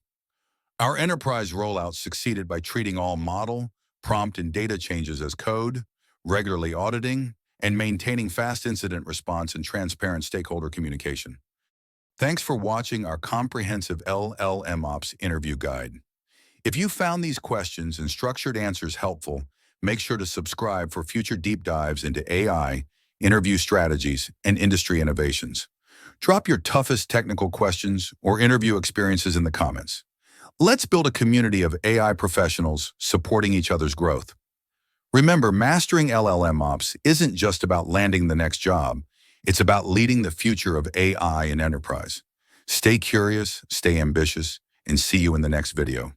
A: Our enterprise rollout succeeded by treating all model, prompt, and data changes as code, regularly auditing, and maintaining fast incident response and transparent stakeholder communication. Thanks for watching our comprehensive LLM Ops interview guide. If you found these questions and structured answers helpful, make sure to subscribe for future deep dives into AI, interview strategies, and industry innovations. Drop your toughest technical questions or interview experiences in the comments. Let's build a community of AI professionals supporting each other's growth. Remember, mastering LLM Ops isn't just about landing the next job. It's about leading the future of AI in enterprise. Stay curious, stay ambitious, and see you in the next video.